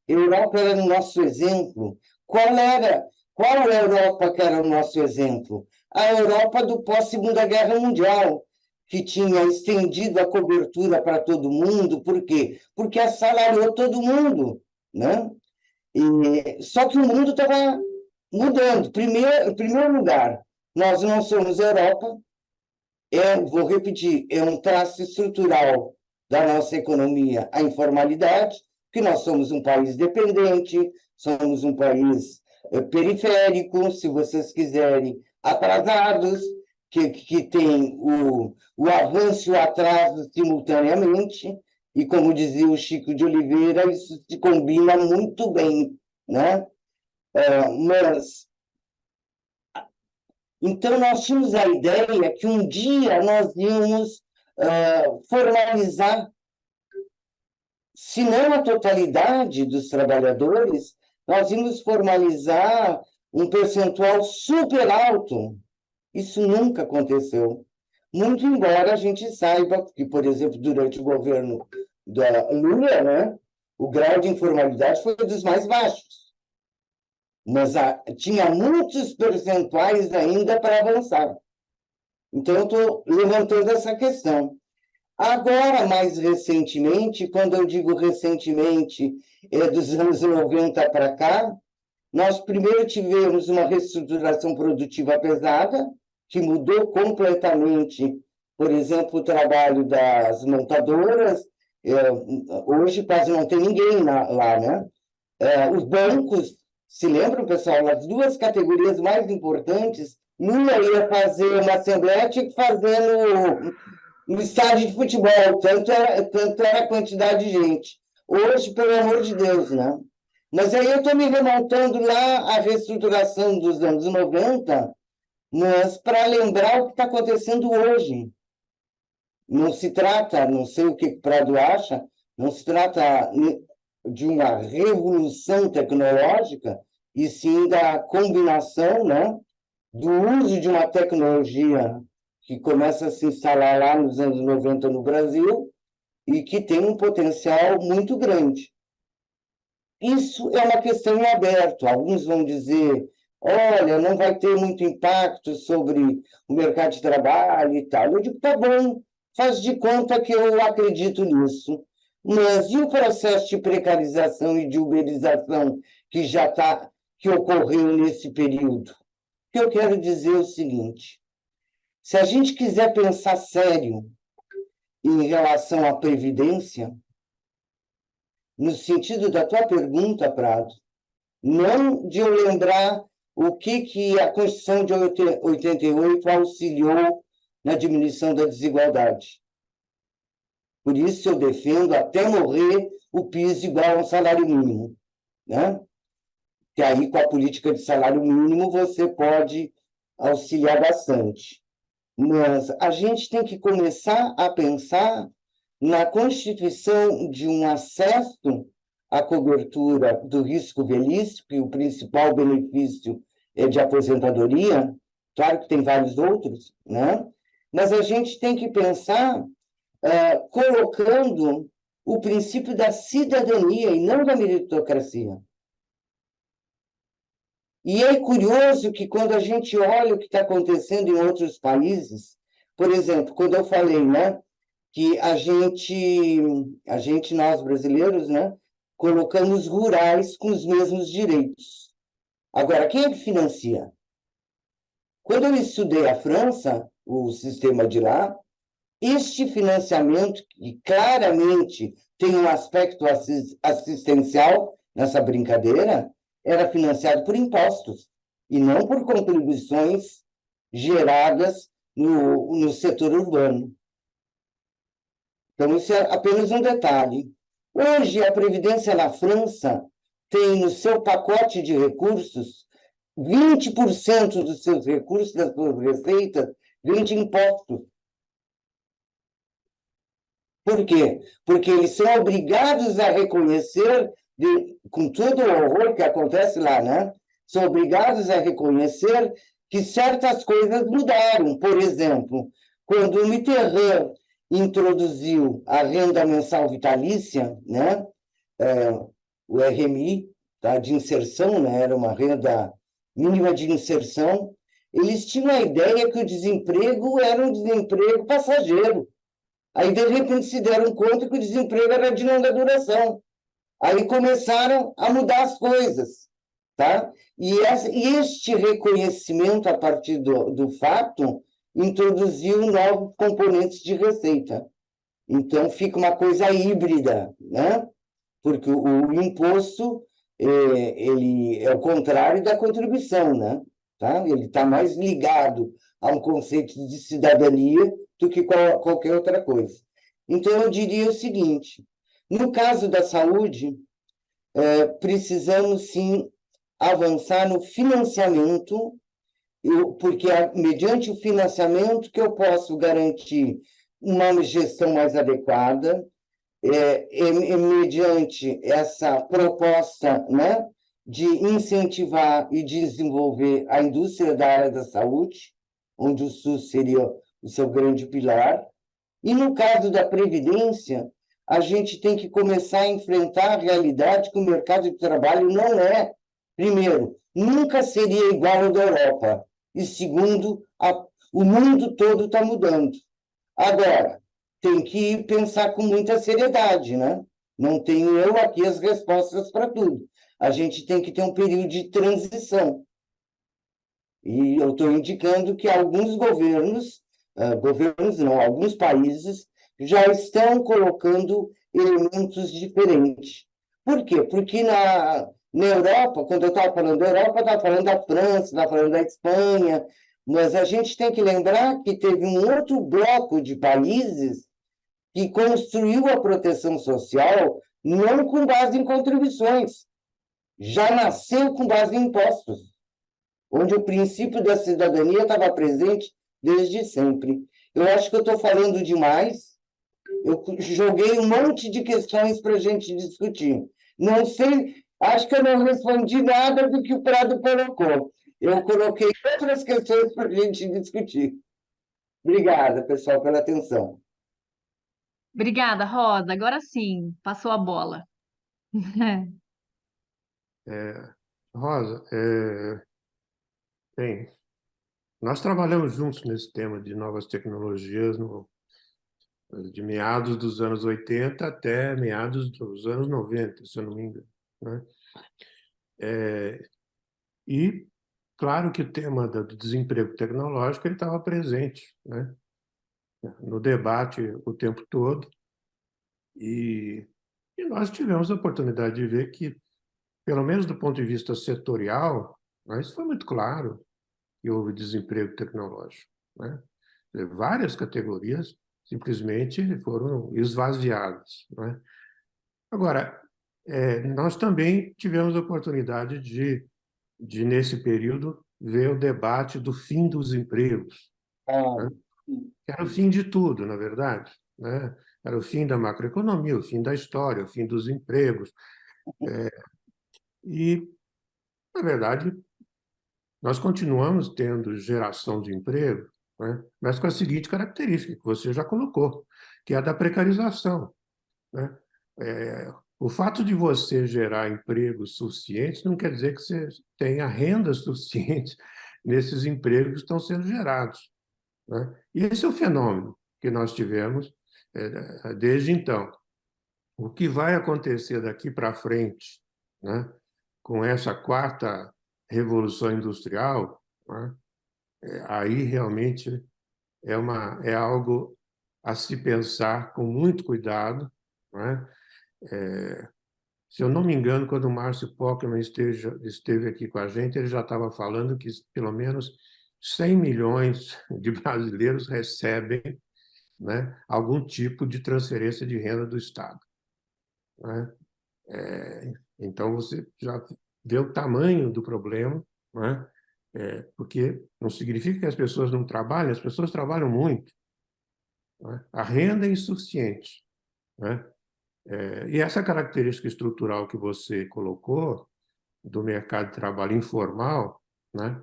era o nosso exemplo. Qual a Europa que era o nosso exemplo? A Europa do pós-Segunda Guerra Mundial, que tinha estendido a cobertura para todo mundo. Por quê? Porque assalariou todo mundo, né? Só que o mundo estava mudando. Em primeiro lugar, nós não somos Europa, vou repetir, é um traço estrutural da nossa economia a informalidade, que nós somos um país dependente, somos um país periférico, se vocês quiserem, atrasados, que tem o avanço e o atraso simultaneamente, e como dizia o Chico de Oliveira, isso se combina muito bem, né? Então, nós tínhamos a ideia que um dia nós íamos formalizar, se não a totalidade dos trabalhadores, nós íamos formalizar um percentual super alto. Isso nunca aconteceu. Muito embora a gente saiba que, por exemplo, durante o governo da Lula, né, o grau de informalidade foi dos mais baixos. Mas tinha muitos percentuais ainda para avançar. Então, eu estou levantando essa questão. Agora, mais recentemente, quando eu digo recentemente, dos anos 90 para cá, nós primeiro tivemos uma reestruturação produtiva pesada, que mudou completamente, por exemplo, o trabalho das montadoras. Hoje quase não tem ninguém lá, né? Os bancos, se lembram, pessoal, as duas categorias mais importantes, Lula ia fazer uma assembleia, tinha que fazer no estádio de futebol, tanto era a quantidade de gente. Hoje, pelo amor de Deus, né? Mas aí eu estou me remontando lá à reestruturação dos anos 90, mas para lembrar o que está acontecendo hoje. Não se trata, não sei o que o Prado acha, não se trata de uma revolução tecnológica, e sim da combinação, né, do uso de uma tecnologia que começa a se instalar lá nos anos 90 no Brasil e que tem um potencial muito grande. Isso é uma questão em aberto. Alguns vão dizer, olha, não vai ter muito impacto sobre o mercado de trabalho e tal. Eu digo, tá bom, faz de conta que eu acredito nisso. Mas e o processo de precarização e de uberização que ocorreu nesse período? O que eu quero dizer é o seguinte: se a gente quiser pensar sério em relação à previdência, no sentido da tua pergunta, Prado, não de eu lembrar o que a Constituição de 88 auxiliou na diminuição da desigualdade. Por isso eu defendo até morrer o piso igual ao salário mínimo, né? Que aí, com a política de salário mínimo, você pode auxiliar bastante. Mas a gente tem que começar a pensar na constituição de um acesso à cobertura do risco velhice, que o principal benefício é de aposentadoria, claro que tem vários outros, né? Mas a gente tem que pensar colocando o princípio da cidadania e não da meritocracia. E é curioso que quando a gente olha o que está acontecendo em outros países, por exemplo, quando eu falei, né, que a gente, nós brasileiros, né, colocamos rurais com os mesmos direitos. Agora, quem é que financia? Quando eu estudei a França, o sistema de lá, este financiamento, que claramente tem um aspecto assistencial nessa brincadeira, era financiado por impostos e não por contribuições geradas no setor urbano. Então, isso é apenas um detalhe. Hoje, a Previdência na França tem no seu pacote de recursos 20% dos seus recursos, das suas receitas, vêm de impostos. Por quê? Porque eles são obrigados a reconhecer, com todo o horror que acontece lá, né? São obrigados a reconhecer que certas coisas mudaram. Por exemplo, quando o Mitterrand introduziu a renda mensal vitalícia, né? O RMI, tá? De inserção, né? Era uma renda mínima de inserção, eles tinham a ideia que o desemprego era um desemprego passageiro. Aí, de repente, se deram conta que o desemprego era de longa duração. Aí começaram a mudar as coisas. Tá? E este reconhecimento, a partir do fato, introduziu novos componentes de receita. Então, fica uma coisa híbrida, né? Porque o imposto ele é o contrário da contribuição, né? Tá? Ele está mais ligado a um conceito de cidadania do que qualquer outra coisa. Então, eu diria o seguinte: no caso da saúde, precisamos, sim, avançar no financiamento, porque é mediante o financiamento que eu posso garantir uma gestão mais adequada, mediante essa proposta, né, de incentivar e desenvolver a indústria da área da saúde, onde o SUS seria o seu grande pilar. E no caso da Previdência, a gente tem que começar a enfrentar a realidade que o mercado de trabalho não é, primeiro, nunca seria igual ao da Europa, e segundo, o mundo todo está mudando. Agora, tem que pensar com muita seriedade, né? Não tenho eu aqui as respostas para tudo. A gente tem que ter um período de transição. E eu estou indicando que alguns governos não, alguns países já estão colocando elementos diferentes. Por quê? Porque na Europa, quando eu estava falando da Europa, eu estava falando da França, estava falando da Espanha, mas a gente tem que lembrar que teve um outro bloco de países que construiu a proteção social não com base em contribuições, já nasceu com base em impostos, onde o princípio da cidadania estava presente desde sempre. Eu acho que eu estou falando demais. Eu joguei um monte de questões para a gente discutir. Não sei, acho que eu não respondi nada do que o Prado colocou. Eu coloquei outras questões para a gente discutir. Obrigada, pessoal, pela atenção. Obrigada, Rosa. Agora sim, passou a bola. Rosa, bem, nós trabalhamos juntos nesse tema de novas tecnologias de meados dos anos 80 até meados dos anos 90, se eu não me engano, né? E, claro que o tema do desemprego tecnológico ele estava presente, né, no debate o tempo todo, e nós tivemos a oportunidade de ver que, pelo menos do ponto de vista setorial, né, isso foi muito claro, que houve desemprego tecnológico, né? Várias categorias simplesmente foram esvaziadas, né? Agora, nós também tivemos a oportunidade de, nesse período, ver o debate do fim dos empregos, né? Era o fim de tudo, na verdade, né? Era o fim da macroeconomia, o fim da história, o fim dos empregos. E, na verdade, nós continuamos tendo geração de emprego, né? Mas com a seguinte característica, que você já colocou, que é a da precarização, né? O fato de você gerar empregos suficientes não quer dizer que você tenha renda suficiente nesses empregos que estão sendo gerados, né? E esse é o fenômeno que nós tivemos desde então. O que vai acontecer daqui para frente, né, com essa quarta revolução industrial, né, aí realmente é algo a se pensar com muito cuidado, não é? Se eu não me engano, quando o Márcio Pockeman esteve aqui com a gente, ele já estava falando que pelo menos 100 milhões de brasileiros recebem, né, algum tipo de transferência de renda do Estado, né? Então, você já vê o tamanho do problema, né? Porque não significa que as pessoas não trabalham, as pessoas trabalham muito, né? A renda é insuficiente, né? E essa característica estrutural que você colocou do mercado de trabalho informal, né,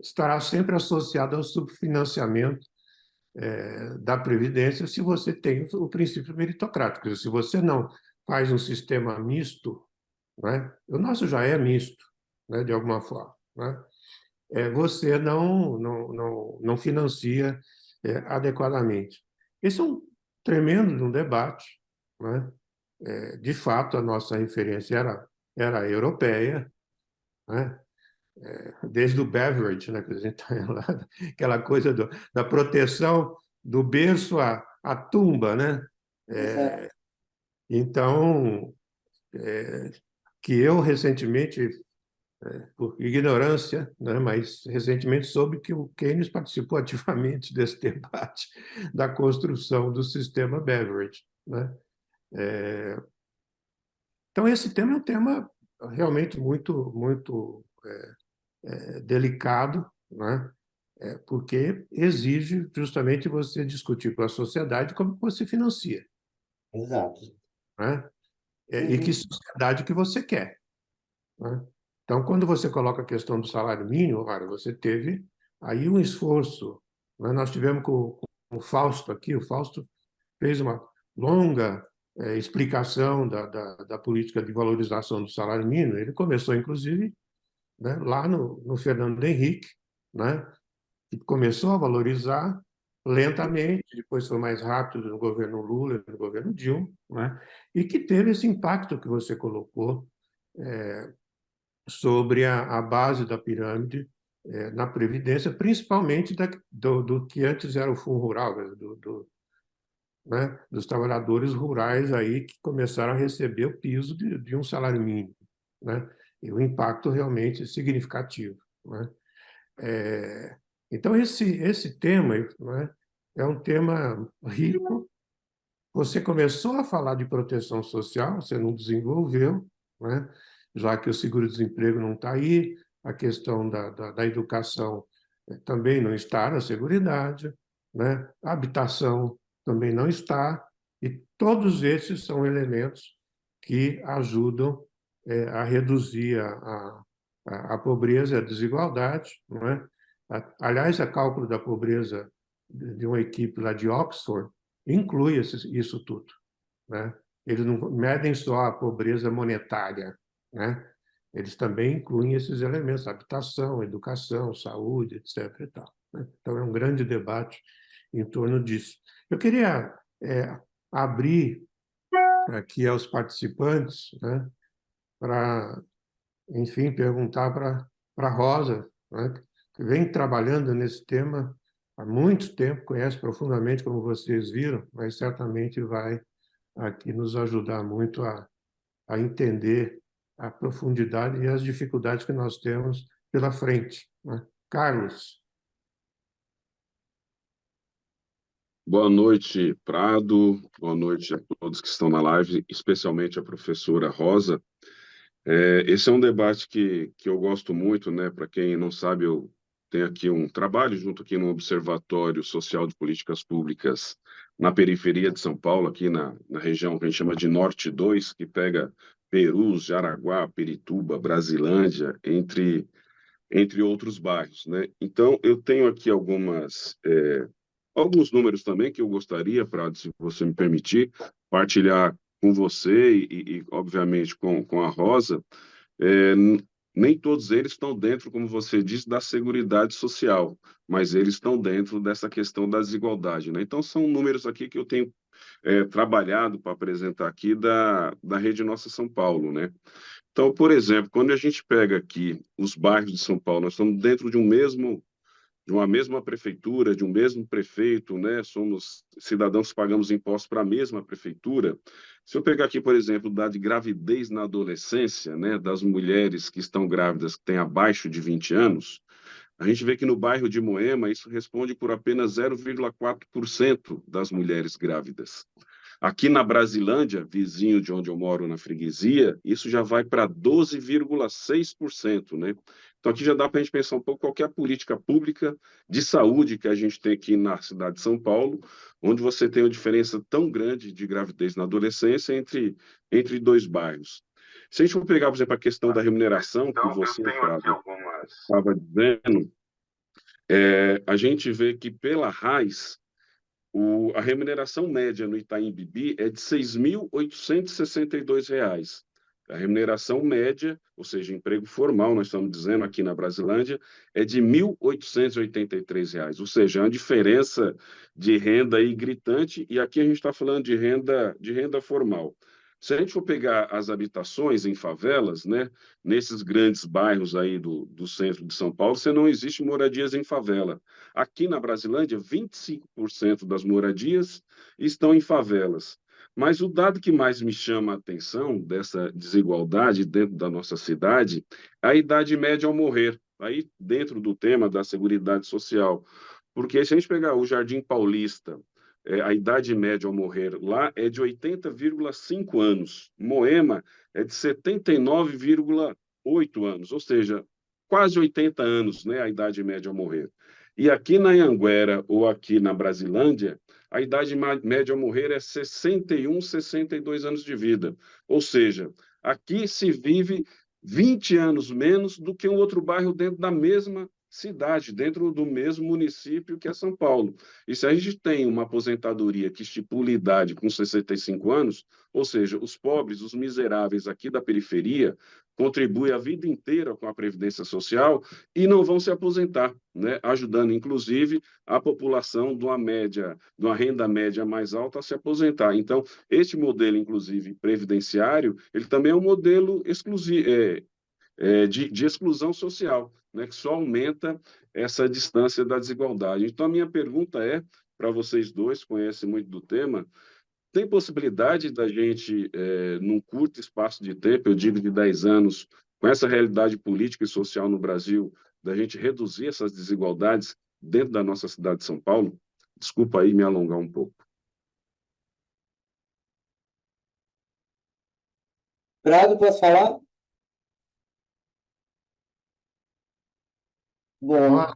estará sempre associada ao subfinanciamento da Previdência se você tem o princípio meritocrático. Se você não faz um sistema misto, né, o nosso já é misto, né, de alguma forma, né, você não financia adequadamente. Esse é um tremendo um debate, né? De fato, a nossa referência era europeia, né? Desde o Beveridge, né, que a gente tá lá, aquela coisa da proteção do berço à tumba, né? Exato. Então, que eu recentemente, por ignorância, né, mas recentemente soube que o Keynes participou ativamente desse debate da construção do sistema Beveridge, né? Então, esse tema é um tema realmente muito delicado, né? Porque exige justamente você discutir com a sociedade como você financia, Exato. né? E que sociedade que você quer, né? Então, quando você coloca a questão do salário mínimo, olha, você teve aí um esforço, né? Nós tivemos com o Fausto aqui, o Fausto fez uma longa explicação da política de valorização do salário mínimo. Ele começou, inclusive, né, lá no Fernando Henrique, né, que começou a valorizar lentamente, depois foi mais rápido no governo Lula, no governo Dilma, né, e que teve esse impacto que você colocou sobre a base da pirâmide na Previdência, principalmente do que antes era o Fundo Rural, né, dos trabalhadores rurais aí que começaram a receber o piso de um salário mínimo, né, e o impacto realmente é significativo, né? Então, esse tema, né, é um tema rico. Você começou a falar de proteção social, você não desenvolveu, né, já que o seguro-desemprego não está aí, a questão da educação também não está na Seguridade, né, a habitação também não está, e todos esses são elementos que ajudam a reduzir a pobreza e a desigualdade, não é? Aliás, o cálculo da pobreza de uma equipe lá de Oxford inclui isso tudo, né? Eles não medem só a pobreza monetária, né? Eles também incluem esses elementos, habitação, educação, saúde, etc. E tal, né? Então, é um grande debate em torno disso. Eu queria abrir aqui aos participantes, né, para, enfim, perguntar para a Rosa, né, que vem trabalhando nesse tema há muito tempo, conhece profundamente, como vocês viram, mas certamente vai aqui nos ajudar muito a entender a profundidade e as dificuldades que nós temos pela frente, né? Carlos. Boa noite, Prado. Boa noite a todos que estão na live, especialmente a professora Rosa. Esse é um debate que eu gosto muito, né? Para quem não sabe, eu tenho aqui um trabalho junto aqui no Observatório Social de Políticas Públicas na periferia de São Paulo, aqui na região que a gente chama de Norte 2, que pega Perus, Jaraguá, Pirituba, Brasilândia, entre outros bairros, né? Então, eu tenho aqui alguns números também que eu gostaria, Prado, se você me permitir, partilhar com você obviamente, com a Rosa. Nem todos eles estão dentro, como você disse, da Seguridade Social, mas eles estão dentro dessa questão da desigualdade, né? Então, são números aqui que eu tenho trabalhado para apresentar aqui da Rede Nossa São Paulo, né? Então, por exemplo, quando a gente pega aqui os bairros de São Paulo, nós estamos dentro de um mesmo de uma mesma prefeitura, de um mesmo prefeito, né? Somos cidadãos que pagamos impostos para a mesma prefeitura. Se eu pegar aqui, por exemplo, o dado de gravidez na adolescência, né, das mulheres que estão grávidas, que têm abaixo de 20 anos, a gente vê que no bairro de Moema isso responde por apenas 0,4% das mulheres grávidas. Aqui na Brasilândia, vizinho de onde eu moro na freguesia, isso já vai para 12,6%, né? Então aqui já dá para a gente pensar um pouco qual que é a política pública de saúde que a gente tem aqui na cidade de São Paulo, onde você tem uma diferença tão grande de gravidez na adolescência entre dois bairros. Se a gente for pegar, por exemplo, a questão da remuneração, que você estava dizendo, a gente vê que pela RAIS, a remuneração média no Itaim Bibi é de R$ 6.862. A remuneração média, ou seja, emprego formal, nós estamos dizendo aqui na Brasilândia, é de R$ 1.883. Ou seja, é uma diferença de renda aí gritante, e aqui a gente está falando de renda formal. Se a gente for pegar as habitações em favelas, né, nesses grandes bairros aí do centro de São Paulo, você não existe moradias em favela. Aqui na Brasilândia, 25% das moradias estão em favelas. Mas o dado que mais me chama a atenção dessa desigualdade dentro da nossa cidade é a idade média ao morrer, aí dentro do tema da Seguridade Social. Porque se a gente pegar o Jardim Paulista, a idade média ao morrer lá é de 80,5 anos. Moema é de 79,8 anos, ou seja, quase 80 anos, né, a idade média ao morrer. E aqui na Anhanguera ou aqui na Brasilândia, a idade média ao morrer é 61, 62 anos de vida. Ou seja, aqui se vive 20 anos menos do que um outro bairro dentro da mesma cidade, dentro do mesmo município que é São Paulo. E se a gente tem uma aposentadoria que estipula idade com 65 anos, ou seja, os pobres, os miseráveis aqui da periferia, contribuem a vida inteira com a Previdência Social e não vão se aposentar, né? Ajudando, inclusive, a população de uma renda média mais alta a se aposentar. Então, este modelo, inclusive, previdenciário, ele também é um modelo exclusivo, de exclusão social, né, que só aumenta essa distância da desigualdade. Então, a minha pergunta para vocês dois, que conhecem muito do tema, tem possibilidade da gente, num curto espaço de tempo, eu digo de 10 anos, com essa realidade política e social no Brasil, da gente reduzir essas desigualdades dentro da nossa cidade de São Paulo? Desculpa aí me alongar um pouco. Prado, posso falar? Bom,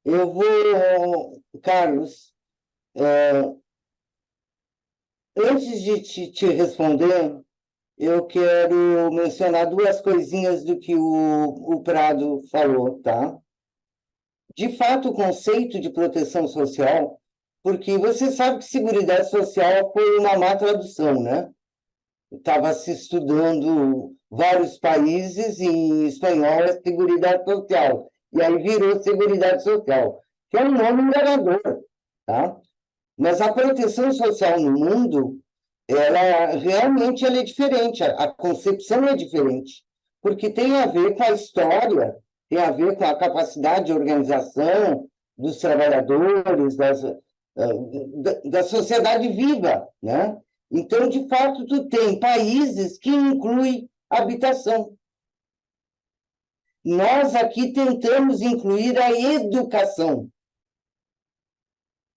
eu vou, Carlos, antes de te responder, eu quero mencionar duas coisinhas do que o Prado falou, tá? De fato, o conceito de proteção social, porque você sabe que Seguridade Social foi uma má tradução, né? Estava se estudando vários países e em espanhol é Seguridade Social. E aí virou Seguridade Social, que é um nome enganador, tá? Mas a proteção social no mundo, realmente ela é diferente, a concepção é diferente, porque tem a ver com a história, tem a ver com a capacidade de organização dos trabalhadores, da sociedade viva, né? Então, de fato, tu tem países que incluem habitação. Nós aqui tentamos incluir a educação.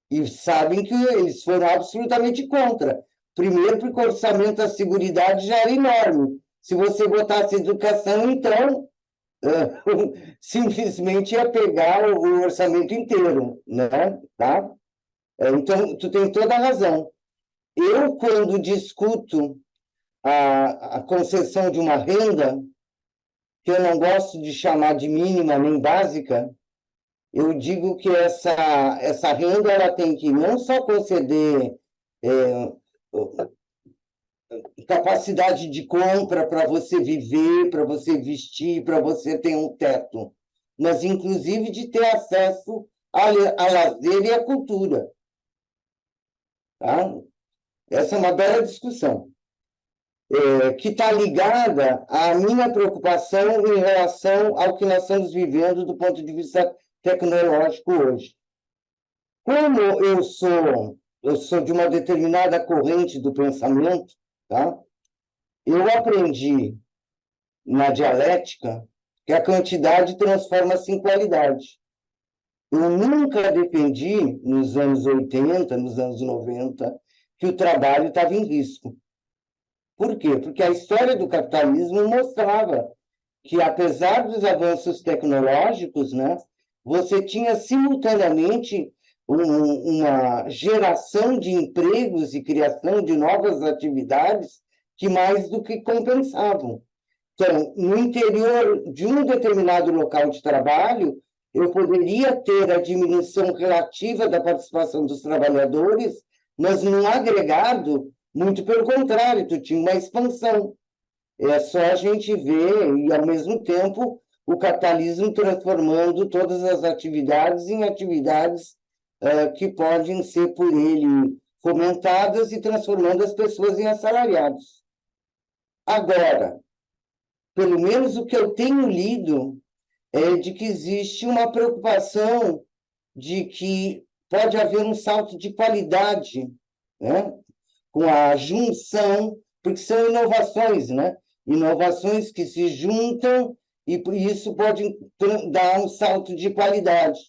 E sabem que eles foram absolutamente contra. Primeiro, porque o orçamento da Seguridade já era enorme. Se você botasse educação, então, simplesmente ia pegar o orçamento inteiro, né? Tá? Então, tu tem toda a razão. Eu, quando discuto a concessão de uma renda, que eu não gosto de chamar de mínima nem básica, eu digo que essa renda ela tem que não só conceder capacidade de compra para você viver, para você vestir, para você ter um teto, mas inclusive de ter acesso a lazer e à cultura. Tá? Essa é uma bela discussão, que está ligada à minha preocupação em relação ao que nós estamos vivendo do ponto de vista tecnológico hoje. Como eu sou de uma determinada corrente do pensamento, tá? Eu aprendi na dialética que a quantidade transforma-se em qualidade. Eu nunca defendi, nos anos 80, nos anos 90, que o trabalho estava em risco. Por quê? Porque a história do capitalismo mostrava que, apesar dos avanços tecnológicos, né, você tinha simultaneamente uma geração de empregos e criação de novas atividades que mais do que compensavam. Então, no interior de um determinado local de trabalho, eu poderia ter a diminuição relativa da participação dos trabalhadores, mas no agregado, muito pelo contrário, tu tinha uma expansão. É só a gente ver, e ao mesmo tempo, o capitalismo transformando todas as atividades em atividades que podem ser por ele fomentadas e transformando as pessoas em assalariados. Agora, pelo menos o que eu tenho lido é de que existe uma preocupação de que pode haver um salto de qualidade, né? Com a junção, porque são inovações, né? Inovações que se juntam e por isso pode dar um salto de qualidade,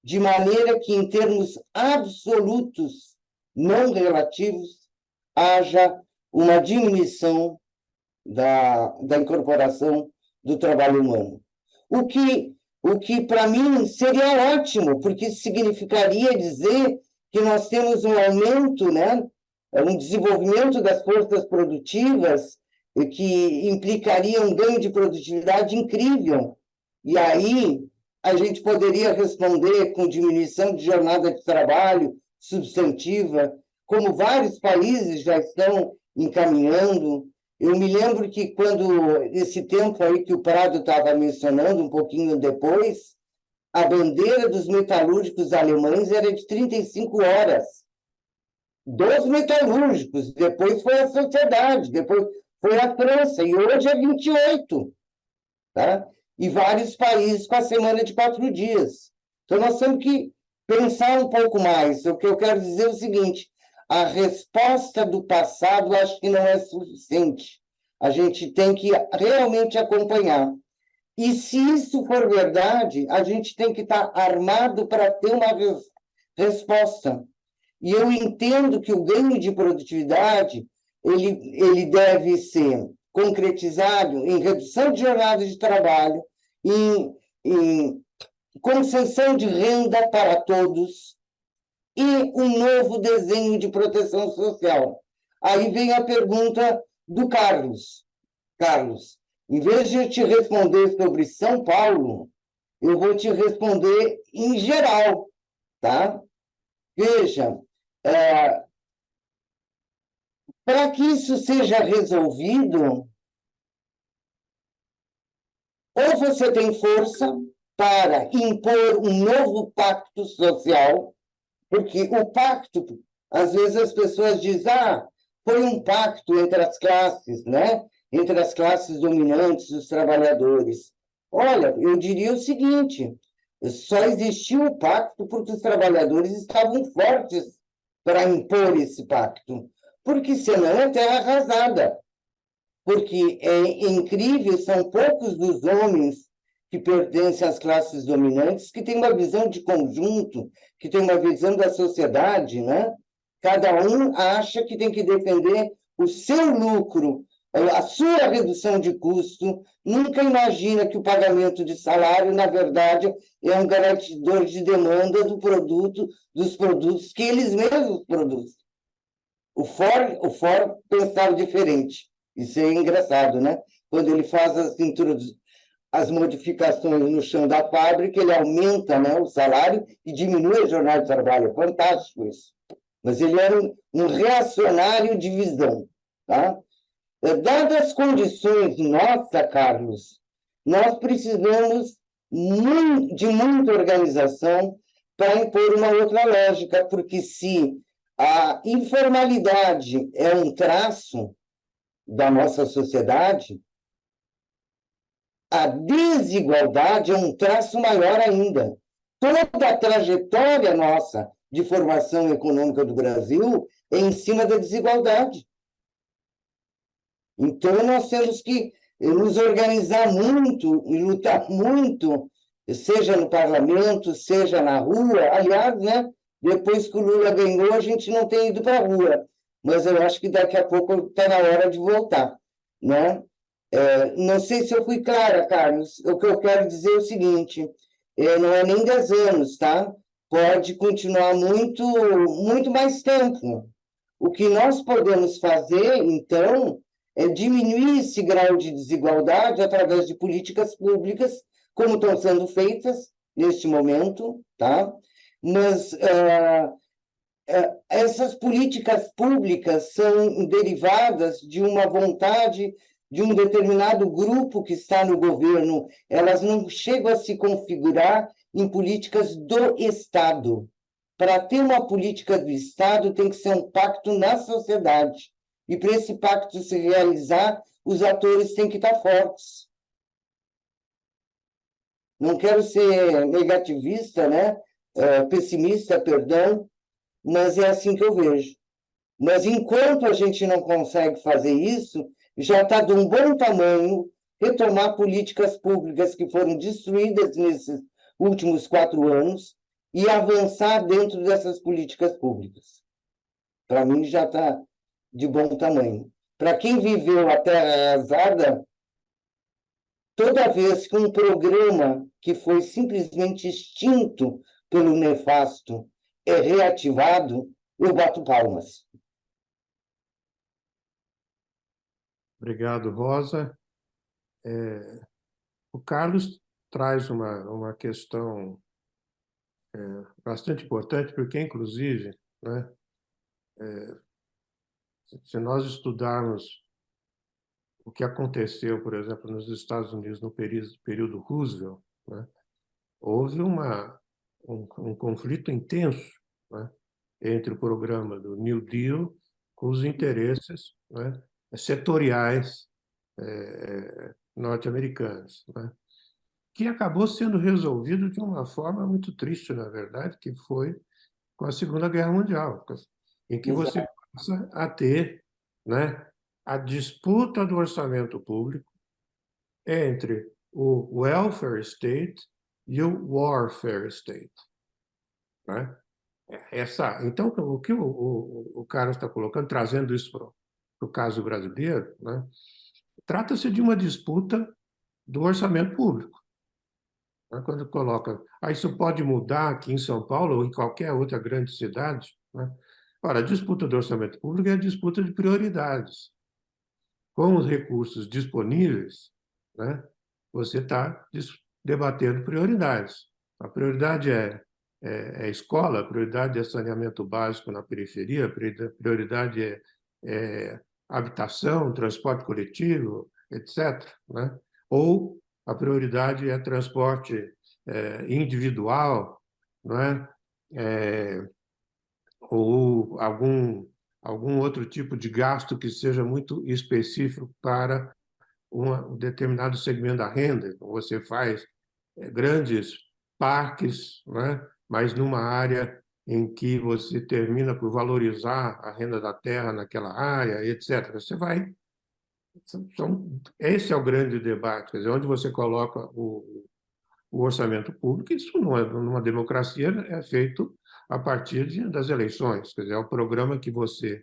de maneira que, em termos absolutos, não relativos, haja uma diminuição da incorporação do trabalho humano. O que para mim seria ótimo, porque significaria dizer que nós temos um aumento, né, um desenvolvimento das forças produtivas que implicaria um ganho de produtividade incrível. E aí a gente poderia responder com diminuição de jornada de trabalho substantiva, como vários países já estão encaminhando. Eu me lembro que quando esse tempo aí que o Prado estava mencionando, um pouquinho depois, a bandeira dos metalúrgicos alemães era de 35 horas. Dos metalúrgicos, depois foi a sociedade, depois foi a França, e hoje é 28. Tá? E vários países com a semana de 4 dias. Então, nós temos que pensar um pouco mais. O que eu quero dizer é o seguinte: a resposta do passado acho que não é suficiente. A gente tem que realmente acompanhar. E se isso for verdade, a gente tem que estar armado para ter uma resposta. E eu entendo que o ganho de produtividade ele deve ser concretizado em redução de jornada de trabalho, em concessão de renda para todos e um novo desenho de proteção social. Aí vem a pergunta do Carlos. Carlos, em vez de eu te responder sobre São Paulo, eu vou te responder em geral, tá? Veja, para que isso seja resolvido, ou você tem força para impor um novo pacto social, porque o pacto, às vezes as pessoas dizem, foi um pacto entre as classes, né? Entre as classes dominantes, os trabalhadores. Olha, eu diria o seguinte, só existiu o pacto porque os trabalhadores estavam fortes para impor esse pacto, porque senão é terra arrasada. Porque é incrível, são poucos dos homens que pertencem às classes dominantes que têm uma visão de conjunto, que têm uma visão da sociedade, né? Cada um acha que tem que defender o seu lucro, a sua redução de custo, nunca imagina que o pagamento de salário, na verdade, é um garantidor de demanda dos produtos que eles mesmos produzem. O Ford pensava diferente. Isso é engraçado, né? Quando ele faz as modificações no chão da fábrica, ele aumenta, né, o salário e diminui a jornada de trabalho. É fantástico isso. Mas ele era um reacionário de visão. Tá? Dadas as condições nossas, Carlos, nós precisamos de muita organização para impor uma outra lógica, porque se a informalidade é um traço da nossa sociedade, a desigualdade é um traço maior ainda, toda a trajetória nossa de formação econômica do Brasil é em cima da desigualdade. Então, nós temos que nos organizar muito e lutar muito, seja no parlamento, seja na rua. Aliás, né, depois que o Lula ganhou, a gente não tem ido para a rua, mas eu acho que daqui a pouco está na hora de voltar, né? Não sei se eu fui clara, Carlos. O que eu quero dizer é o seguinte, não é nem 10 anos, tá? Pode continuar muito, muito mais tempo. O que nós podemos fazer, então, é diminuir esse grau de desigualdade através de políticas públicas, como estão sendo feitas neste momento, tá? Mas essas políticas públicas são derivadas de uma vontade de um determinado grupo que está no governo. Elas não chegam a se configurar em políticas do Estado. Para ter uma política do Estado, tem que ser um pacto na sociedade. E para esse pacto se realizar, os atores têm que estar fortes. Não quero ser negativista, né? Pessimista, perdão, mas é assim que eu vejo. Mas enquanto a gente não consegue fazer isso, já está de um bom tamanho retomar políticas públicas que foram destruídas nesses últimos 4 anos e avançar dentro dessas políticas públicas. Para mim, já está de bom tamanho. Para quem viveu a terra arrasada, toda vez que um programa que foi simplesmente extinto pelo nefasto é reativado, eu bato palmas. Obrigado, Rosa. O Carlos traz uma questão bastante importante, porque, inclusive, né, se nós estudarmos o que aconteceu, por exemplo, nos Estados Unidos no período Roosevelt, né, houve um conflito intenso, né, entre o programa do New Deal com os interesses, né, setoriais norte-americanos, né, que acabou sendo resolvido de uma forma muito triste, na verdade, que foi com a Segunda Guerra Mundial, em que você passa a ter, né, a disputa do orçamento público entre o welfare state e o warfare state, né? Então, o que o Carlos está colocando, trazendo isso para o caso brasileiro, né? Trata-se de uma disputa do orçamento público. Né? Quando coloca... isso pode mudar aqui em São Paulo ou em qualquer outra grande cidade, né? Ora, a disputa do orçamento público é a disputa de prioridades. Com os recursos disponíveis, né, você está debatendo prioridades. A prioridade é escola, a prioridade é saneamento básico na periferia, a prioridade é habitação, transporte coletivo, etc., né? Ou a prioridade é transporte individual, não é? Ou algum outro tipo de gasto que seja muito específico para um determinado segmento da renda. Então, você faz grandes parques, né? Mas numa área em que você termina por valorizar a renda da terra naquela área, etc. Você vai... Esse é o grande debate, quer dizer, onde você coloca o orçamento público. Isso, numa democracia, é feito a partir das eleições, quer dizer, é o programa que você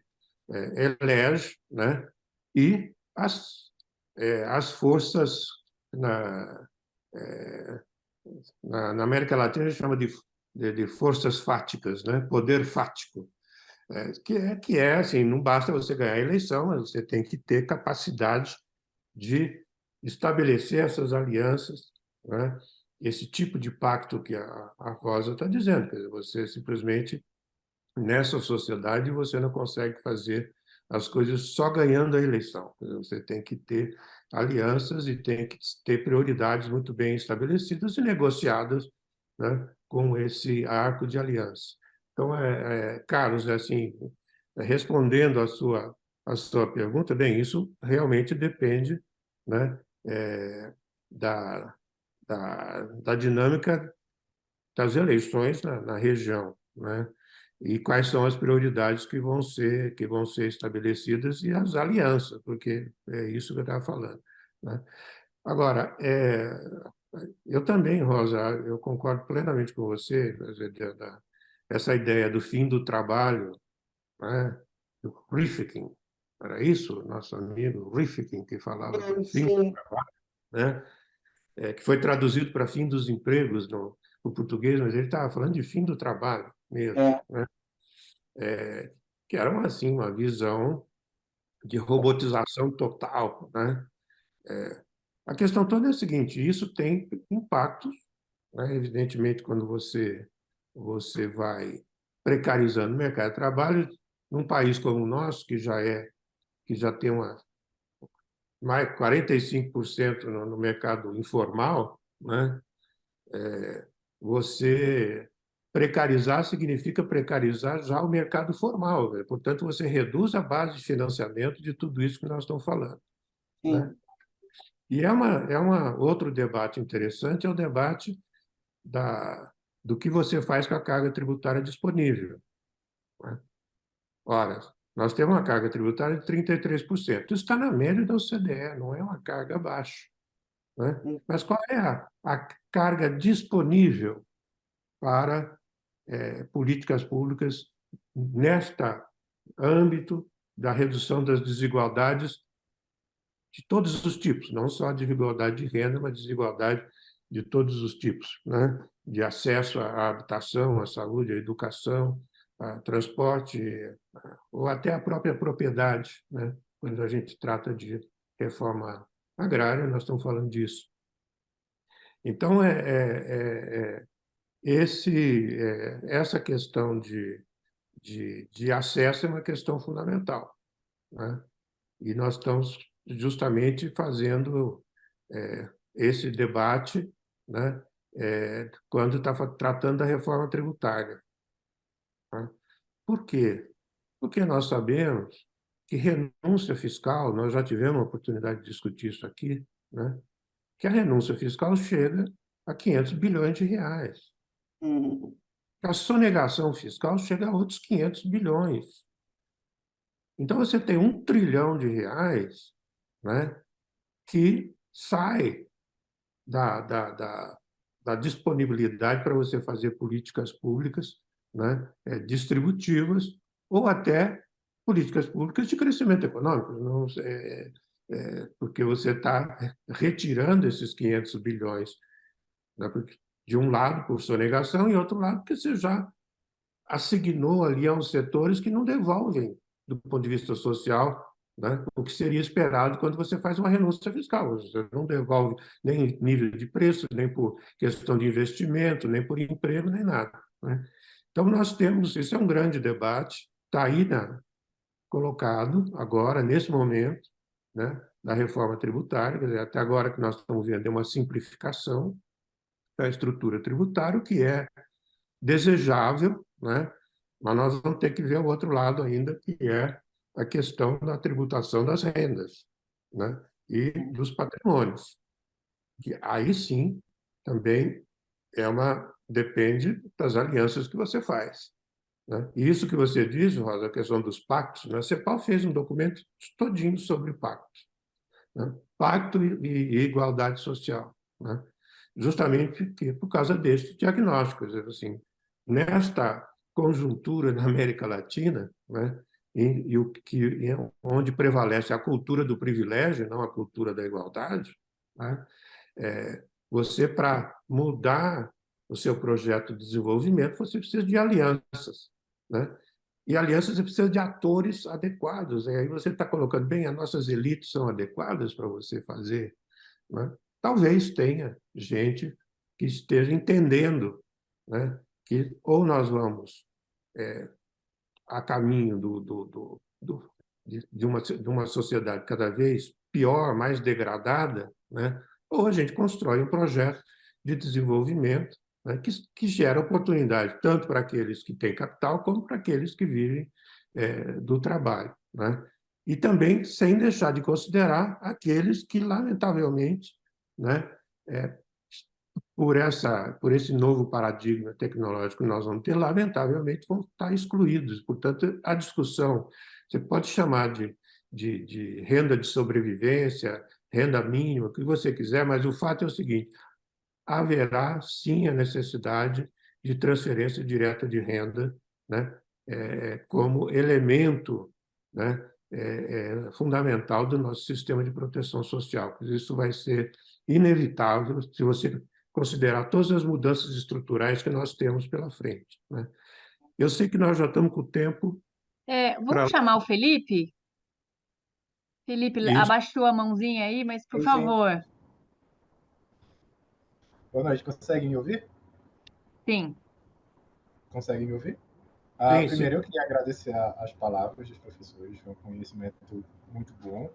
elege, né? E as forças na América Latina a gente chama de forças fáticas, né? Poder fático, que é assim, não basta você ganhar a eleição, mas você tem que ter capacidade de estabelecer essas alianças, né? Esse tipo de pacto que a Rosa está dizendo, quer dizer, você simplesmente, nessa sociedade, você não consegue fazer as coisas só ganhando a eleição. Você tem que ter alianças e tem que ter prioridades muito bem estabelecidas e negociadas, né, com esse arco de aliança. Então, Carlos, assim, respondendo a sua pergunta, bem, isso realmente depende, né, da dinâmica das eleições na região, né? E quais são as prioridades que vão ser estabelecidas e as alianças, porque é isso que eu estava falando, né? Agora, eu também, Rosa, eu concordo plenamente com você, essa ideia do fim do trabalho, né? Do Rifkin, era isso, nosso amigo Rifkin, que falava do fim, Sim, né? Que foi traduzido para fim dos empregos no português, mas ele estava falando de fim do trabalho mesmo, é. né? Que era assim, uma visão de robotização total, né? A questão toda é a seguinte: isso tem impactos, né? Evidentemente, quando você vai precarizando o mercado de trabalho, num país como o nosso, que já tem mais 45% no mercado informal, né? Você precarizar significa precarizar já o mercado formal, né? Portanto, você reduz a base de financiamento de tudo isso que nós estamos falando, né? Sim. E é uma outro debate interessante, é o debate do que você faz com a carga tributária disponível, né? Ora, nós temos uma carga tributária de 33%. Isso está na média da OCDE, não é uma carga baixa, né? Mas qual é a carga disponível para políticas públicas nesta âmbito da redução das desigualdades de todos os tipos, não só a desigualdade de renda, mas desigualdade de todos os tipos, né? De acesso à habitação, à saúde, à educação, a transporte, ou até a própria propriedade, né? Quando a gente trata de reforma agrária, nós estamos falando disso. Então, essa questão de acesso é uma questão fundamental, né? E nós estamos justamente fazendo esse debate, né? Quando está tratando da reforma tributária, né? Por quê? Porque nós sabemos que renúncia fiscal, nós já tivemos a oportunidade de discutir isso aqui, né? Que a renúncia fiscal chega a 500 bilhões de reais. Uhum. A sonegação fiscal chega a outros 500 bilhões. Então, você tem 1 trilhão de reais, né, que sai da disponibilidade para você fazer políticas públicas, né, distributivas, ou até políticas públicas de crescimento econômico, não, porque você está retirando esses 500 bilhões, né, de um lado por sonegação e outro lado porque você já assignou ali a uns setores que não devolvem, do ponto de vista social, né, o que seria esperado quando você faz uma renúncia fiscal. Você não devolve nem nível de preço, nem por questão de investimento, nem por emprego, nem nada, né? Então, nós temos, esse é um grande debate, está aí colocado agora, nesse momento, né, da reforma tributária. Quer dizer, até agora que nós estamos vendo uma simplificação da estrutura tributária, o que é desejável, né? Mas nós vamos ter que ver o outro lado ainda, que é a questão da tributação das rendas, né? E dos patrimônios, que aí sim também depende das alianças que você faz, né? E isso que você diz, Rosa, a questão dos pactos, né? A CEPAL fez um documento todinho sobre pactos, né? Pacto e igualdade social, né? Justamente por causa deste diagnóstico, assim, nesta conjuntura na América Latina, né, onde prevalece a cultura do privilégio, não a cultura da igualdade, né, você, para mudar o seu projeto de desenvolvimento, você precisa de alianças, né? E alianças você precisa de atores adequados. E aí você está colocando, bem, as nossas elites são adequadas para você fazer, né? Talvez tenha gente que esteja entendendo, né, que ou nós vamos a caminho de uma sociedade cada vez pior, mais degradada, né, ou a gente constrói um projeto de desenvolvimento, né, que gera oportunidade tanto para aqueles que têm capital como para aqueles que vivem do trabalho, né? E também sem deixar de considerar aqueles que, lamentavelmente, né, por esse novo paradigma tecnológico que nós vamos ter, lamentavelmente, vão estar excluídos. Portanto, a discussão, você pode chamar de renda de sobrevivência, renda mínima, o que você quiser, mas o fato é o seguinte: haverá, sim, a necessidade de transferência direta de renda, né, como elemento, né, fundamental do nosso sistema de proteção social. Isso vai ser inevitável se você considerar todas as mudanças estruturais que nós temos pela frente, né? Eu sei que nós já estamos com o tempo para Vamos chamar o Felipe? Felipe, isso. abaixou a mãozinha aí, mas por Sim, sim. favor. Boa noite, conseguem me ouvir? Sim. Conseguem me ouvir? Sim, sim. Primeiro, eu queria agradecer as palavras dos professores, foi um conhecimento muito bom.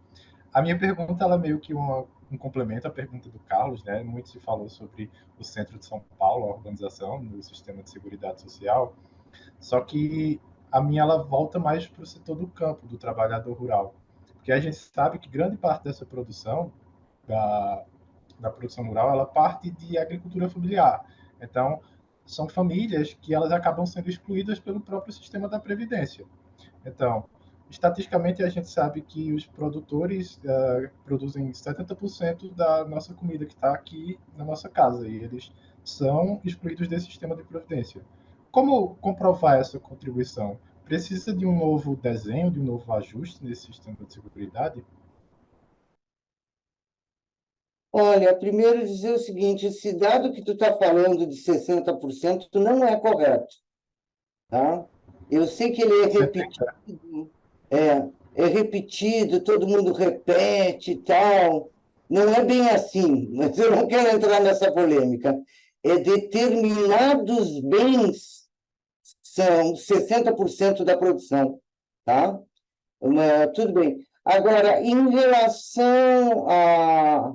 A minha pergunta, ela é meio que um complemento à pergunta do Carlos, né? Muito se falou sobre o Centro de São Paulo, a organização do sistema de seguridade social, só que a minha, ela volta mais para o setor do campo, do trabalhador rural, porque a gente sabe que grande parte dessa produção, da produção rural, ela parte de agricultura familiar. Então, são famílias que elas acabam sendo excluídas pelo próprio sistema da Previdência. Então, estatisticamente, a gente sabe que os produtores produzem 70% da nossa comida que está aqui na nossa casa, e eles são excluídos desse sistema de previdência. Como comprovar essa contribuição? Precisa de um novo desenho, de um novo ajuste nesse sistema de seguridade? Olha, primeiro dizer o seguinte: esse dado que tu está falando de 60% não é correto, tá? Eu sei que ele é repetido, é repetido, todo mundo repete e tal. Não é bem assim, mas eu não quero entrar nessa polêmica. Determinados bens são 60% da produção, tá? Mas, tudo bem. Agora, em relação a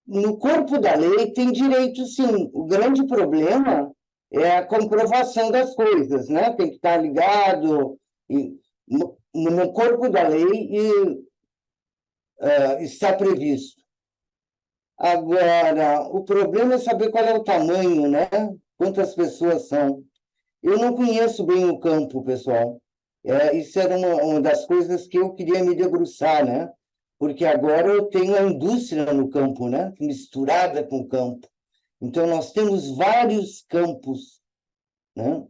no corpo da lei tem direito, sim. O grande problema é a comprovação das coisas, né? Tem que estar ligado no corpo da lei e está previsto. Agora, o problema é saber qual é o tamanho, né? Quantas pessoas são. Eu não conheço bem o campo, pessoal. Isso era uma das coisas que eu queria me debruçar, né? Porque agora eu tenho a indústria no campo, né? Misturada com o campo. Então, nós temos vários campos, né?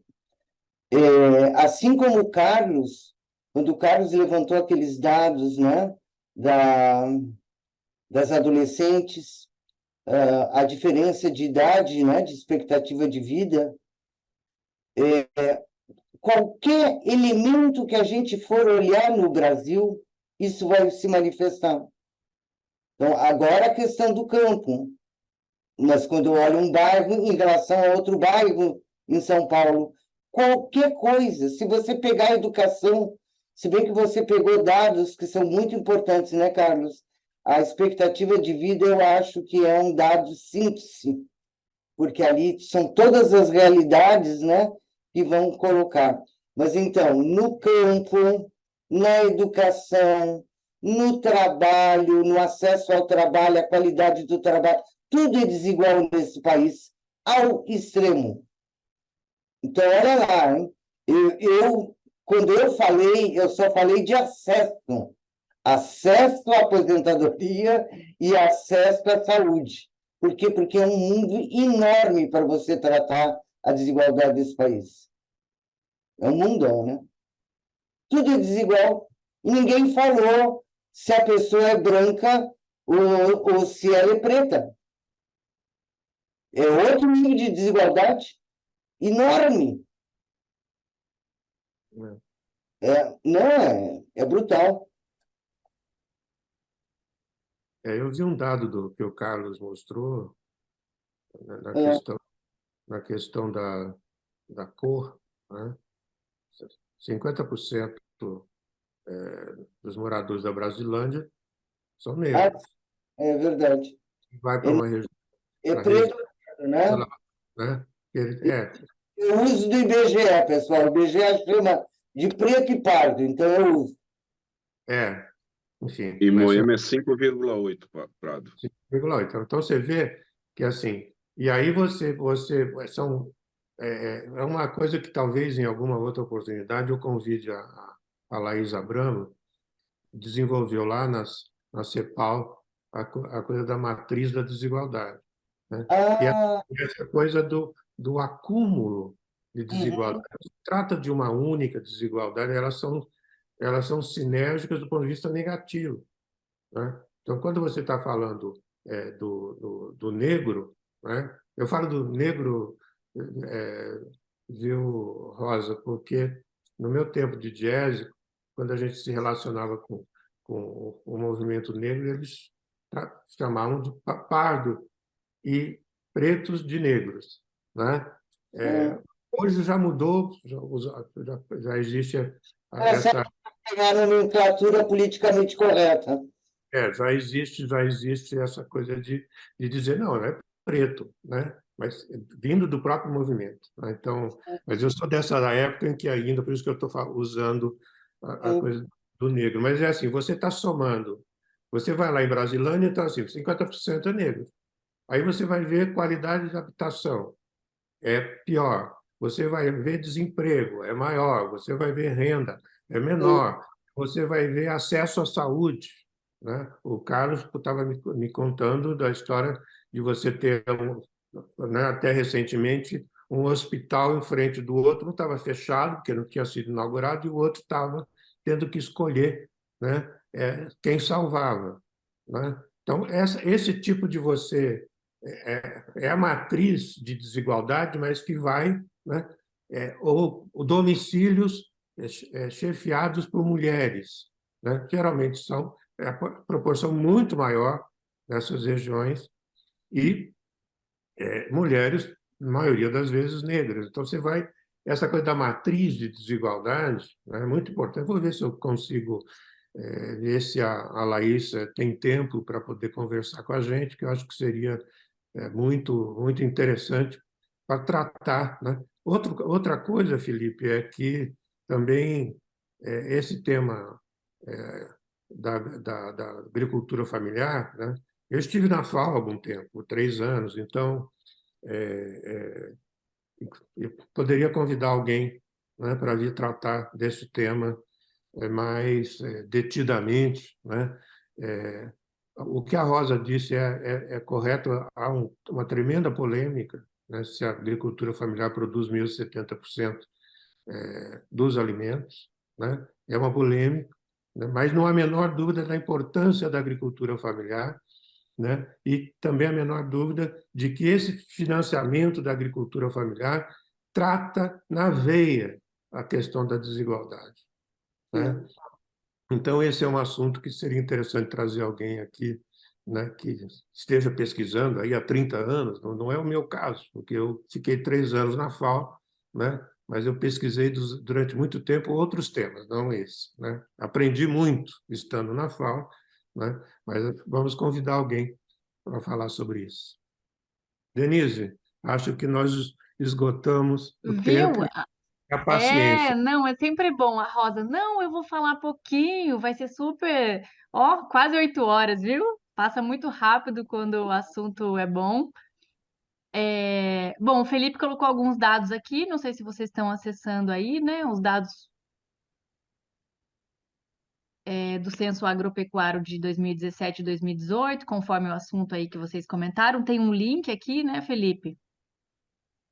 Assim como o Carlos, quando o Carlos levantou aqueles dados, né? Das adolescentes, a diferença de idade, né? De expectativa de vida, qualquer elemento que a gente for olhar no Brasil, isso vai se manifestar. Então, agora a questão do campo. Mas quando eu olho um bairro em relação a outro bairro em São Paulo, qualquer coisa, se você pegar a educação, se bem que você pegou dados que são muito importantes, né, Carlos? A expectativa de vida, eu acho que é um dado síntese, porque ali são todas as realidades, né, que vão colocar. Mas, então, no campo, na educação, no trabalho, no acesso ao trabalho, a qualidade do trabalho, tudo é desigual nesse país, ao extremo. Então, olha lá, hein? Quando eu falei, eu só falei de acesso. Acesso à aposentadoria e acesso à saúde. Por quê? Porque é um mundo enorme para você tratar a desigualdade desse país. É um mundão, né? Tudo é desigual. E ninguém falou se a pessoa é branca ou se ela é preta. É outro nível de desigualdade enorme. Não, é brutal. Eu vi um dado que o Carlos mostrou na questão da cor, né? 50% dos moradores da Brasilândia são negros. É verdade. Vai para uma região, preto, né? né? Eu uso do IBGE, pessoal. O IBGE chama de preto e pardo, então eu uso. Enfim. E Moema é 5,8, Prado. 5,8. Então, você vê que é assim, e aí é uma coisa que talvez em alguma outra oportunidade eu convide a Laís Abramo, desenvolveu lá na CEPAL a coisa da matriz da desigualdade, né? Que é Ah, essa coisa do acúmulo de uhum, desigualdade. Não se trata de uma única desigualdade, elas são sinérgicas do ponto de vista negativo, né? Então, quando você está falando do negro, né? Eu falo do negro, é, viu, Rosa, porque no meu tempo de jazz, quando a gente se relacionava com o movimento negro, eles chamavam de pardo e pretos de negros, né? É, uhum. hoje já mudou, já existe Essa essa pegar a nomenclatura politicamente correta. já existe essa coisa de dizer, não, é preto, né? Mas vindo do próprio movimento, né? Então, mas eu sou dessa época em que ainda, por isso que eu estou usando a Uhum. coisa do negro. Mas é assim, você está somando. Você vai lá em Brasilândia, então, assim, 50% é negro. Aí você vai ver qualidade de habitação, é pior. Você vai ver desemprego, é maior. Você vai ver renda, é menor. Você vai ver acesso à saúde, né? O Carlos estava me contando da história de você ter, né, até recentemente, um hospital em frente do outro, um estava fechado, porque não tinha sido inaugurado, e o outro estava tendo que escolher, né, quem salvava, né? Então, esse tipo de você é a matriz de desigualdade, mas que vai, né, ou domicílios chefiados por mulheres, né? Geralmente são a proporção muito maior nessas regiões e mulheres, na maioria das vezes, negras. Então, você vai. Essa coisa da matriz de desigualdade, né, é muito importante. Vou ver se eu consigo ver se a Laís tem tempo para poder conversar com a gente, que eu acho que seria muito interessante para tratar, né? Outra coisa, Felipe, é que também esse tema da agricultura familiar, né? Eu estive na FAO há algum tempo, por 3 anos, então eu poderia convidar alguém, né, para vir tratar desse tema mais detidamente, né? É, o que a Rosa disse é correto. Há uma tremenda polêmica, né, se a agricultura familiar produz 1.070% dos alimentos, né? É uma polêmica, né? Mas não há a menor dúvida da importância da agricultura familiar, né? E também a menor dúvida de que esse financiamento da agricultura familiar trata na veia a questão da desigualdade, né? Então, esse é um assunto que seria interessante trazer alguém aqui, né, que esteja pesquisando aí há 30 anos. Não é o meu caso, porque eu fiquei 3 anos na FAO, né, mas eu pesquisei durante muito tempo outros temas, não esse, né? Aprendi muito estando na FAO, né, mas vamos convidar alguém para falar sobre isso. Denise, acho que nós esgotamos o Viu? tempo e a É, paciência. não, é sempre bom. A Rosa, não, eu vou falar pouquinho, vai ser super. Ó, quase 8 horas, viu? Passa muito rápido quando o assunto é bom. Bom, o Felipe colocou alguns dados aqui, não sei se vocês estão acessando aí, né? Os dados do Censo Agropecuário de 2017 e 2018, conforme o assunto aí que vocês comentaram. Tem um link aqui, né, Felipe,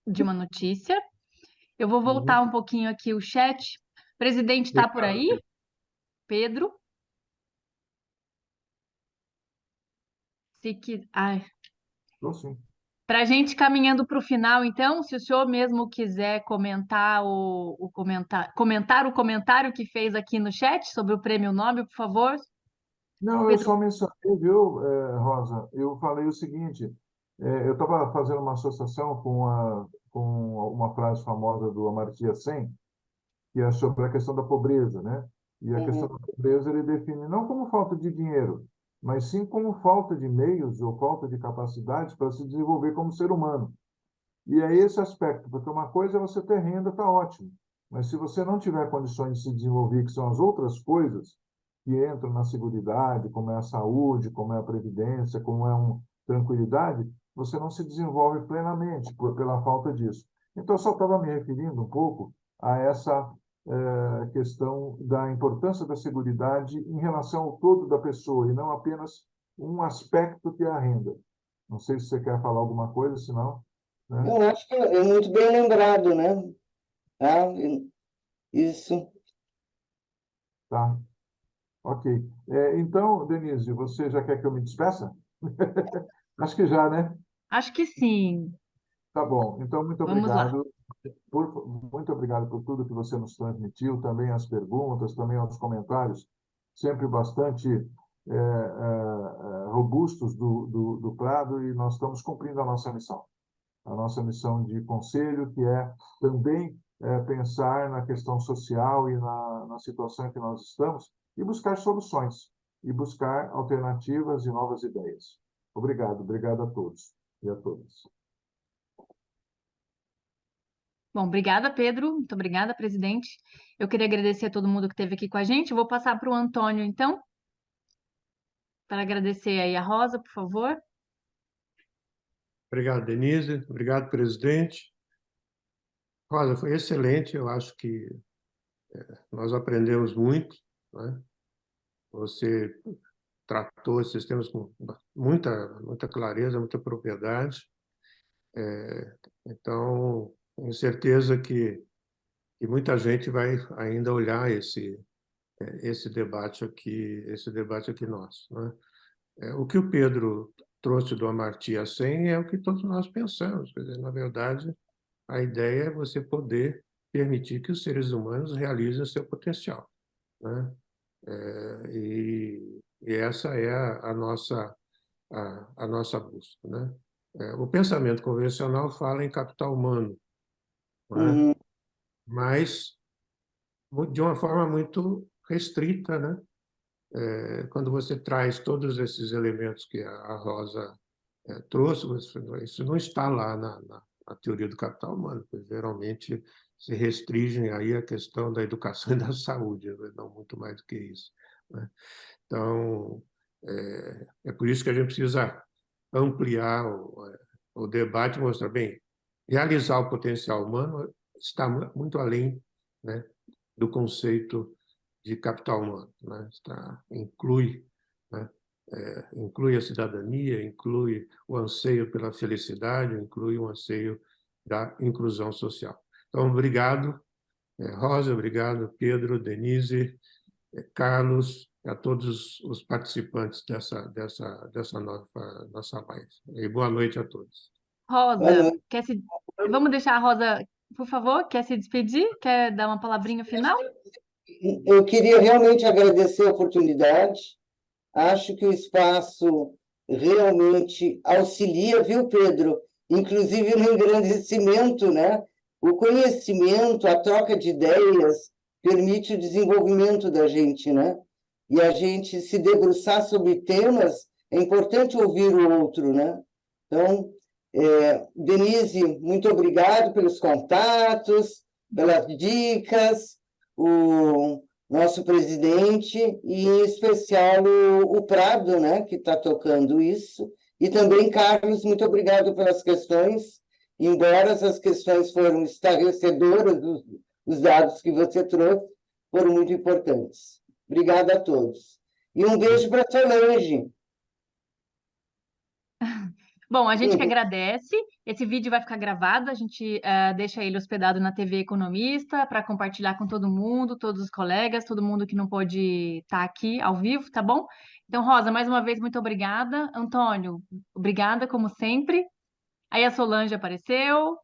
de uma notícia. Eu vou voltar Uhum. um pouquinho aqui o chat. O presidente está por Obrigado, aí, Pedro. Se que... Ai. estou sim. Para a gente caminhando para o final, então, se o senhor mesmo quiser comentar comentar o comentário que fez aqui no chat sobre o Prêmio Nobel, por favor. Não, eu Pedro, só mencionei, viu, Rosa? Eu falei o seguinte: eu estava fazendo uma associação com uma frase famosa do Amartya Sen, que é sobre a questão da pobreza, né? E a questão Uhum. da pobreza ele define não como falta de dinheiro, mas sim como falta de meios ou falta de capacidades para se desenvolver como ser humano. E é esse aspecto, porque uma coisa é você ter renda, está ótimo, mas se você não tiver condições de se desenvolver, que são as outras coisas que entram na seguridade, como é a saúde, como é a previdência, como é uma tranquilidade, você não se desenvolve plenamente pela falta disso. Então, eu só estava me referindo um pouco a essa questão da importância da seguridade em relação ao todo da pessoa, e não apenas um aspecto que é a renda. Não sei se você quer falar alguma coisa, senão... né? Eu acho que é muito bem lembrado, né? Ah, isso. Tá, ok. Então, Denise, você já quer que eu me despeça? Acho que já, né? Acho que sim. Tá bom. Então, muito Vamos lá. obrigado. Muito obrigado por tudo que você nos transmitiu, também as perguntas, também os comentários, sempre bastante robustos do Prado, e nós estamos cumprindo a nossa missão de conselho, que é também pensar na questão social e na situação em que nós estamos, e buscar soluções, e buscar alternativas e novas ideias. Obrigado a todos e a todas. Bom, obrigada, Pedro. Muito obrigada, presidente. Eu queria agradecer a todo mundo que esteve aqui com a gente. Eu vou passar para o Antônio, então, para agradecer aí a Rosa, por favor. Obrigado, Denise. Obrigado, presidente. Rosa, foi excelente. Eu acho que nós aprendemos muito, né? Você tratou esses temas com muita clareza, muita propriedade. Então, tenho certeza que muita gente vai ainda olhar esse debate aqui nosso, né? O que o Pedro trouxe do Amartya Sen é o que todos nós pensamos. Quer dizer, na verdade, a ideia é você poder permitir que os seres humanos realizem o seu potencial, né? E essa é a nossa busca, né? O pensamento convencional fala em capital humano, né? Uhum. Mas de uma forma muito restrita, né? Quando você traz todos esses elementos que a Rosa trouxe, isso não está lá na teoria do capital humano, pois geralmente se restringem aí a questão da educação e da saúde, não muito mais do que isso, né? Então, é por isso que a gente precisa ampliar o debate e mostrar, bem, realizar o potencial humano está muito além, né, do conceito de capital humano, né? Inclui, né, inclui a cidadania, inclui o anseio pela felicidade, inclui o anseio da inclusão social. Então, obrigado, Rosa, obrigado, Pedro, Denise, Carlos, a todos os participantes dessa nossa live. E boa noite a todos. Boa Rosa, noite. vamos deixar a Rosa, por favor, quer se despedir? Quer dar uma palavrinha final? Eu queria realmente agradecer a oportunidade. Acho que o espaço realmente auxilia, viu, Pedro? Inclusive no engrandecimento, né? O conhecimento, a troca de ideias permite o desenvolvimento da gente, né? E a gente se debruçar sobre temas, é importante ouvir o outro, né? Então, Denise, muito obrigado pelos contatos, pelas dicas, o nosso presidente, e em especial o Prado, né, que está tocando isso, e também, Carlos, muito obrigado pelas questões, embora essas questões foram estarrecedoras, os dados que você trouxe foram muito importantes. Obrigada a todos. E um beijo para a Solange. Bom, a gente que agradece. Esse vídeo vai ficar gravado, a gente deixa ele hospedado na TV Economista para compartilhar com todo mundo, todos os colegas, todo mundo que não pôde estar aqui ao vivo, tá bom? Então, Rosa, mais uma vez, muito obrigada. Antônio, obrigada, como sempre. Aí a Solange apareceu.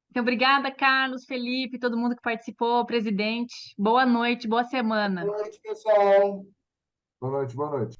Então, obrigada, Carlos, Felipe, todo mundo que participou, presidente. Boa noite, boa semana. Boa noite, pessoal. Boa noite, boa noite.